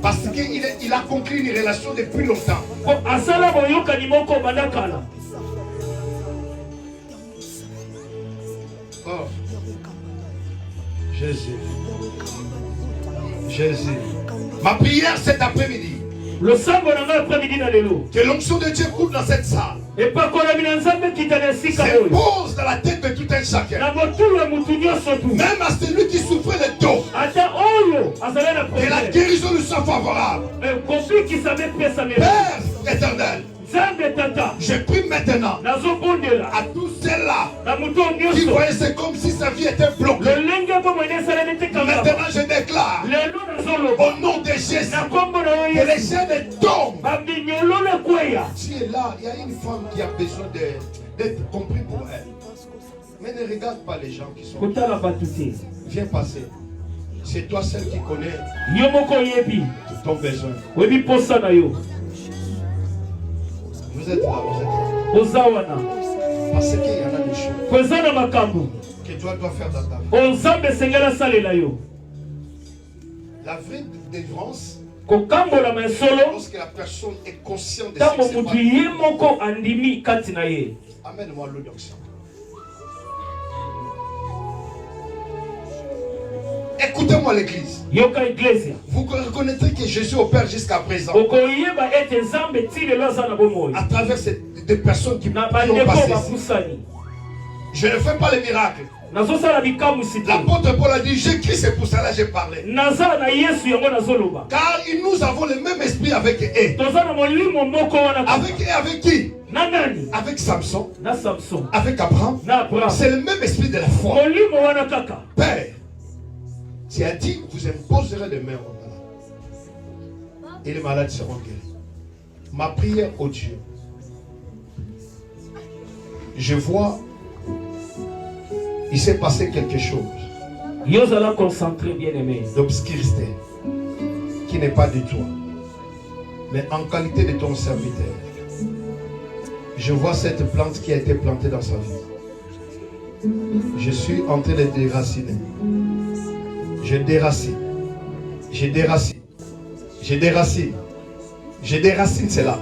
Parce qu'il a conclu une relation depuis longtemps. Oh. Jésus. Jésus. Ma prière cet après-midi. Le sambo na après-midi na lelo. Que l'onction de Dieu coule dans cette salle. Et pas qu'on a mis ensemble qui t'a laissé s'impose dans la tête de tout un chacun. Même à celui qui souffrait le dos. Que la guérison lui soit favorable. Père éternel. Je prie maintenant à tous ceux-là qui voyaient c'est comme si sa vie était bloquée. Maintenant je déclare au nom de Jésus que les chaînes tombent. Tu es là, il y a une femme qui a besoin d'être compris pour elle. Mais ne regarde pas les gens qui sont là. Viens passer. C'est toi celle qui connaît ton besoin. Vous êtes là, vous êtes là. Parce qu'il y en a des choses que Dieu doit faire dans ta vie. La vraie délivrance, lorsque la personne est consciente de ce qui se passe. Amène-moi l'eau d'onction. Écoutez-moi l'église. Vous reconnaîtrez que Jésus opère jusqu'à présent. À travers des personnes qui ont passé. Je ne fais pas les miracles. L'apôtre Paul a dit, j'écris, c'est pour cela que j'ai parlé. Car nous avons le même esprit avec eux. Avec eux, avec qui? Avec Samson. Avec Abraham. C'est le même esprit de la foi. Père, tu as dit, vous imposerez les mains aux malades. Et les malades seront guéris. Ma prière au Dieu. Je vois, il s'est passé quelque chose d'obscurité qui n'est pas de toi, mais en qualité de ton serviteur. Je vois cette plante qui a été plantée dans sa vie. Je suis en train de déraciner. Je déracine. Je déracine. Je déracine. Je déracine cela.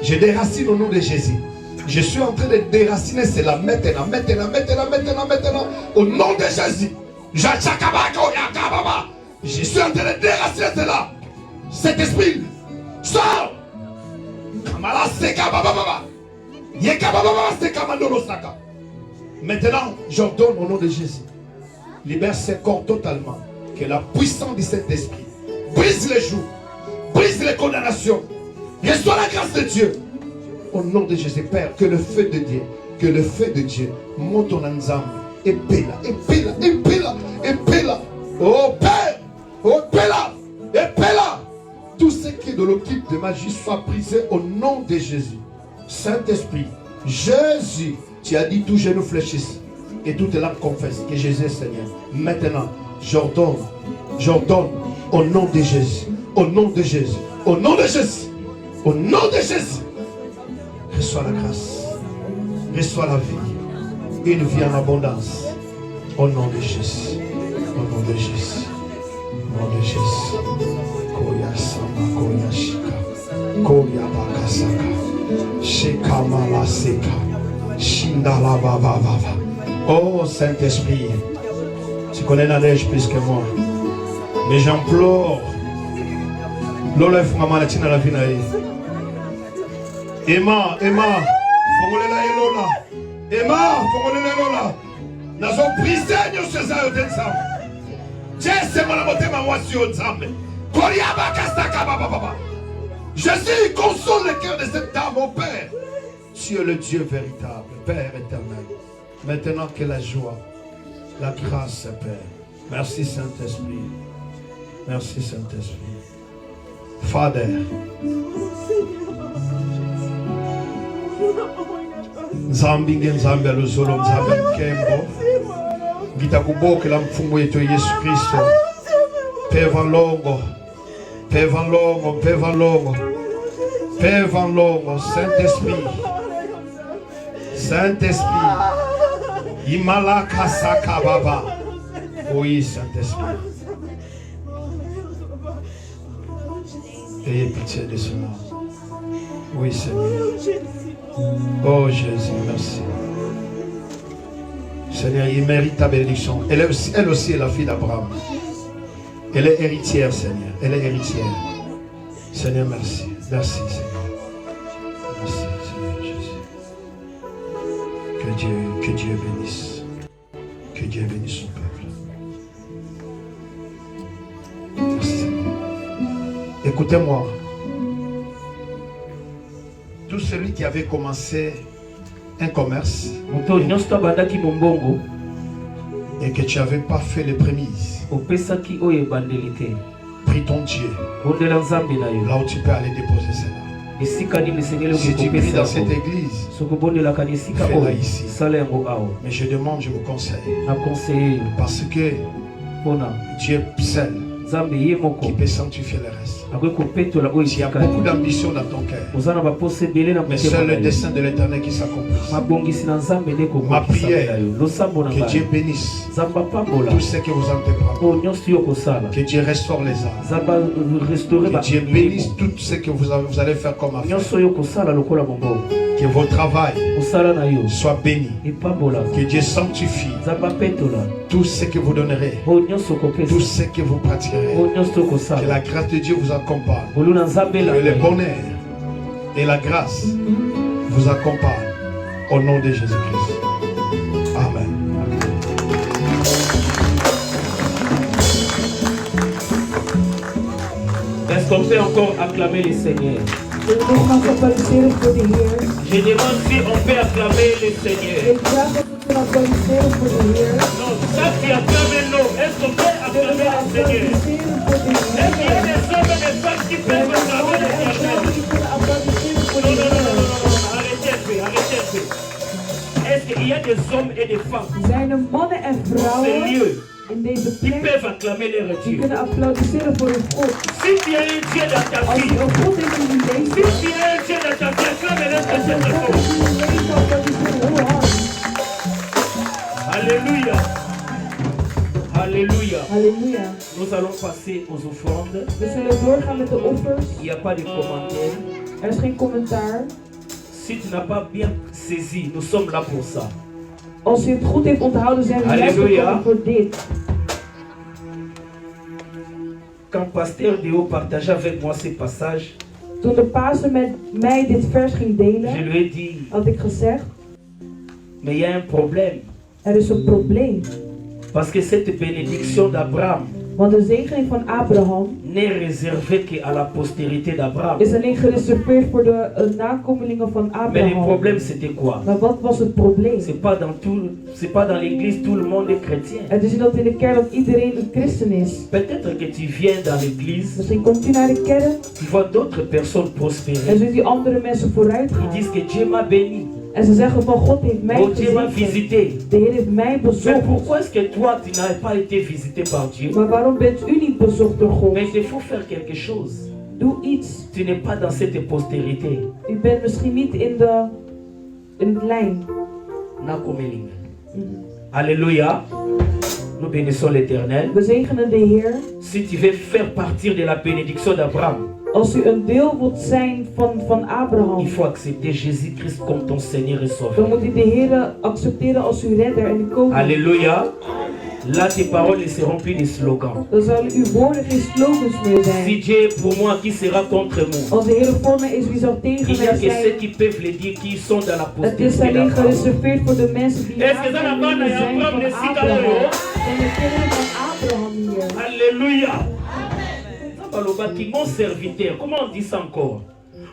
Je déracine au nom de Jésus. Je suis en train de déraciner cela maintenant, maintenant, au nom de Jésus. Je suis en train de déraciner cela. Cet esprit, sors. Maintenant, j'ordonne au nom de Jésus. Libère ses corps totalement. Que la puissance de cet esprit brise les joues, brise les condamnations. Reçois la grâce de Dieu. Au nom de Jésus, Père, que le feu de Dieu, monte en ensemble. Et paie là. Oh Père, et paie là. Tout ce qui est de l'occupe de magie soit brisé au nom de Jésus. Saint-Esprit, Jésus, tu as dit tout genou fléchisse et toute l'âme confesse que Jésus est Seigneur. Maintenant, j'ordonne au nom de Jésus, au nom de Jésus, au nom de Jésus, au nom de Jésus. Reçois la grâce, reçois la vie, une vie en abondance. Au nom de Jésus, au nom de Jésus, au nom de Jésus. Koya sama, koya shika, koya bakasaka, shika malaseka, shindala baba baba. Oh Saint-Esprit, tu connais la neige plus que moi, mais j'implore, Lola Fumama Latina la vie naïe. Emma, fongolela Lola. Emma, fongolela Lola. Nazo prisonnier César Otensa. Jesse mon motema mwasi Otsame. Koriaba kastaka baba. Jésus console le cœur de cette dame, mon Père. Tu es le Dieu véritable, Père éternel. Maintenant que la joie, la grâce, Père. Merci Saint-Esprit. Merci Saint-Esprit. Father. Nzambi ngenzambi aluzolo nzambi mkembo ngitakuboke la mfungo yetu Yesu Kristo. Peva longo Saint-Esprit Imalaka Sakababa. Oui Saint-Esprit, ayez pitié de cela. Oui Seigneur. Oh Jésus, merci. Seigneur, il mérite ta bénédiction. Elle aussi est la fille d'Abraham. Elle est héritière, Seigneur. Elle est héritière. Seigneur, merci. Merci, Seigneur. Merci, Seigneur Jésus. Que Dieu bénisse. Que Dieu bénisse son peuple. Merci, Seigneur. Écoutez-moi. Tout celui qui avait commencé un commerce et que tu n'avais pas fait les prémices, prie ton Dieu là où tu peux aller déposer cela. Si tu pries dans cette église, fais-la ici. Mais je demande, je vous conseille, parce que Dieu seul qui peut sanctifier le reste. Il y a beaucoup d'ambition dans ton cœur, mais seul le dessein de l'Éternel qui s'accomplit. Ma prière, que Dieu bénisse tout ce que vous entreprendrez, que Dieu restaure les âmes, que Dieu bénisse tout ce que vous allez faire comme affaire, que vos travail soit béni, que Dieu sanctifie tout ce que vous donnerez, tout ce que vous pratiquerez, que la grâce de Dieu vous accompagne, que le bonheur et la grâce vous accompagnent au nom de Jésus-Christ. Amen. Est-ce qu'on peut encore acclamer le Seigneur? Je demande si on peut acclamer le Seigneur. Non, ça qui acclame non. Est-ce qu'on peut acclamer le Seigneur? Est-ce qu'il y a des hommes et des femmes qui peuvent acclamer le Seigneur? Non, arrêtez un peu. Est-ce qu'il y a des hommes et des femmes in deze qui plek peuvent acclamer leur die Dieu? kunnen applaudisseren voor hun God. Si tu as un Dieu dans ta Als vie, je een God heeft in je si leven, tu as un Dieu dans ta vie, acclame-le als je très een très God fort. in je leven, applaudisseren heel hard. Alléluia. Alléluia. Halleluja. Nous allons passer aux offrandes. We zullen doorgaan met de offers. Il n'y a pas de commentaires. Er is geen commentaar. Si tu n'as pas bien saisi, nous sommes là pour ça. Als u het goed heeft onthouden, zijn we juist gekomen voor dit. Quand Pasteur Déo partageait avec moi ces passages, Toen de pastor met mij dit vers ging je delen, lui ai dit, had ik gezegd, mais il y a un problème. er is een probleem. Parce que cette bénédiction d'Abraham Want de zegening van Abraham n'est réservée qu'à la postérité d'Abraham. is alleen gereserveerd voor de nakomelingen van Mais le Abraham. problème c'était quoi? Maar wat was het probleem? C'est pas dans l'église tout le monde est chrétien. Het is niet dat in de kerk dat iedereen een christen is. Peut-être que tu viens dans l'église, Misschien komt u naar de kerk tu vois d'autres personnes en prospérer. ziet u andere mensen vooruit Ils gaan. disent que Dieu m'a béni. En ze zeggen van God heeft mij Oh, Dieu m'a gezegend. visité. De Heer heeft mij Mais bezocht. pourquoi est-ce que toi tu n'as pas été visité par Dieu? Maar waarom bent u niet bezocht door God? Mais il faut faire quelque chose. Doe iets. Tu n'es pas dans cette postérité. U bent misschien niet in de lijn. Nakomeling. Alléluia. Nous bénissons l'Éternel. We zegenen de Heer. Si tu veux faire partir de la bénédiction d'Abraham, Als u een deel wilt zijn van Abraham, il faut accepter Jésus-Christ comme ton Seigneur et dan Sauveur. moet u de Heer accepteren als uw redder en uw koning. Alléluia. Là, tes paroles ne seront plus des slogans. Dan zullen uw woorden geen slogans meer Si zijn. Dieu est pour moi, qui sera contre moi? Als de Heer voor mij is, wie zal tegen Il n'y a mij que ceux zijn? qui peuvent le dire, qui sont dans la Het is postérité alleen d'Abraham. gereserveerd voor de mensen die Est-ce que ça n'a pas nakomelingen zijn Abraham van de Sicaro? Abraham. En de kinderen van Abraham hier. Alléluia. Mon serviteur, comment on dit ça encore?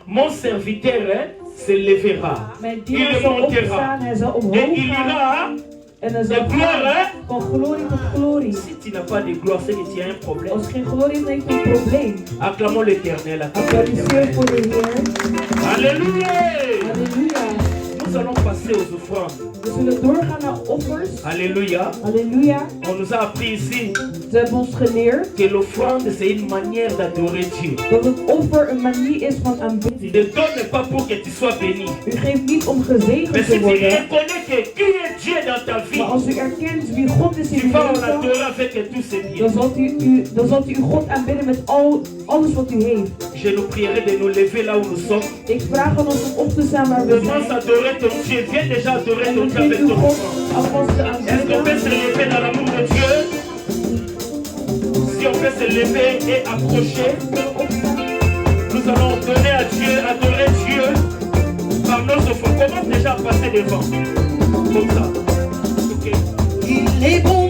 Mon serviteur se lèvera, Mijn il dienaar zal montera opstaan, hij zal et omhoog il gaan. ira. En hij de zal gloire, gaan van glorie tot glorie. Si tu n'as pas de gloire, c'est que tu as un problème. Als je geen glorie hebt, heeft een probleem. Acclamons l'Éternel. Applaudisseer voor de Heer. Alléluia. Halleluja. Nous allons passer aux offrandes. We zullen doorgaan naar offers. Alléluia. Halleluja. On nous a appris ici Ze hebben ons geleerd que l'offrande c'est une manière d'adorer Dieu. dat het offer een manier is van Tu aanbidding. ne donnes pas pour que tu sois béni. U geeft niet om gezegend Mais si te tu worden. reconnais que qui est Dieu dans ta vie, Maar als u erkent wie God is in tu uw vas en leven, adorer avec tous ses biens. dan zult u uw God aanbidden met alles wat u heeft. Je nous prierai de nous lever là où nous sommes. Ik vraag ons om op te staan waar we Commence à adorer ton Dieu. Viens déjà adorer ton Dieu avec ton enfant. Est-ce qu'on peut se lever dans l'amour de Dieu? Si on peut se lever et approcher, nous allons donner à Dieu, adorer Dieu par nos offres. Commence déjà à passer devant. Comme ça. Okay. Il est bon.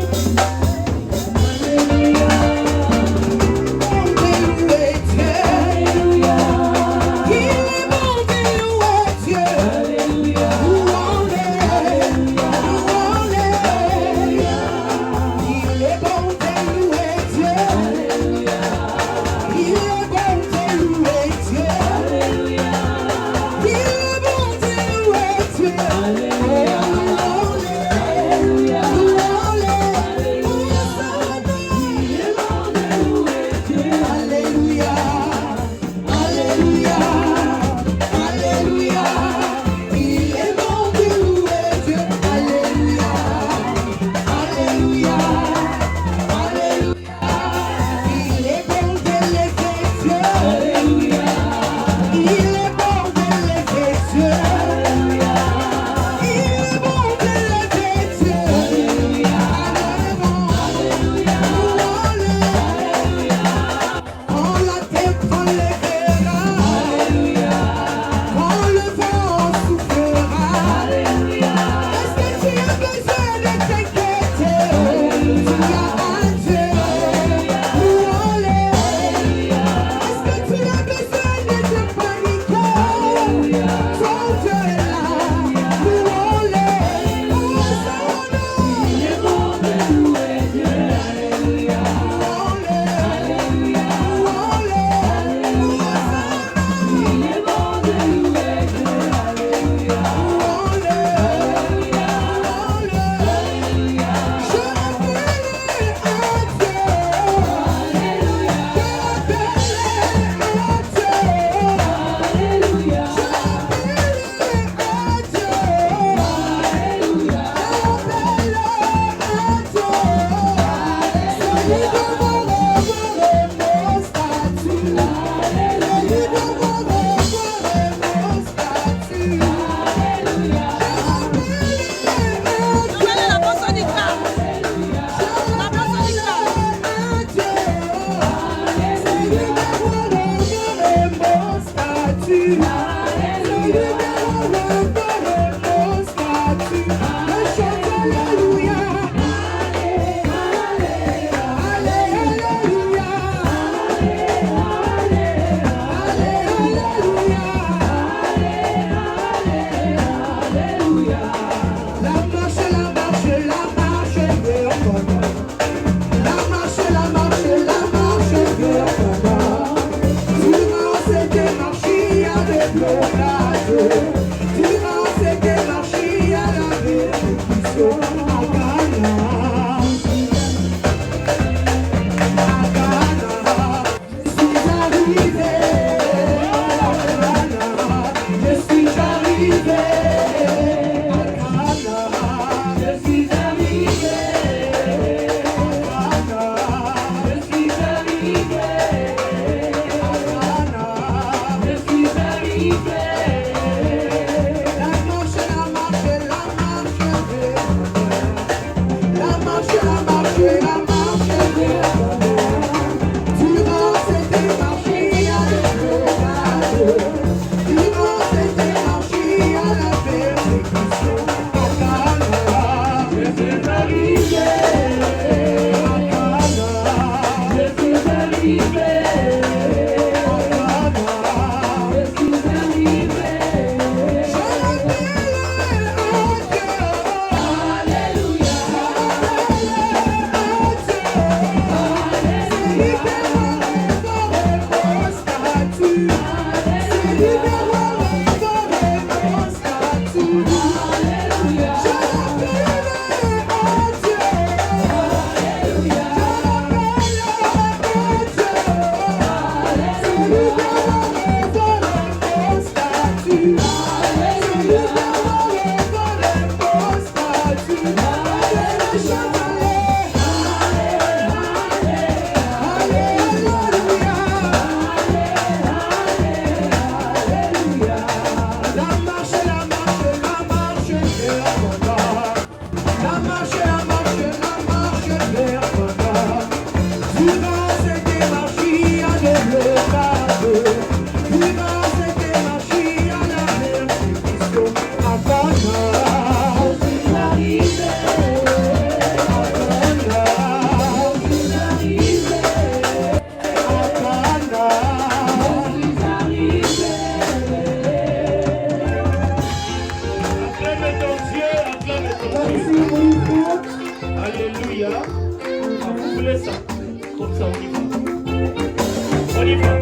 délivrance.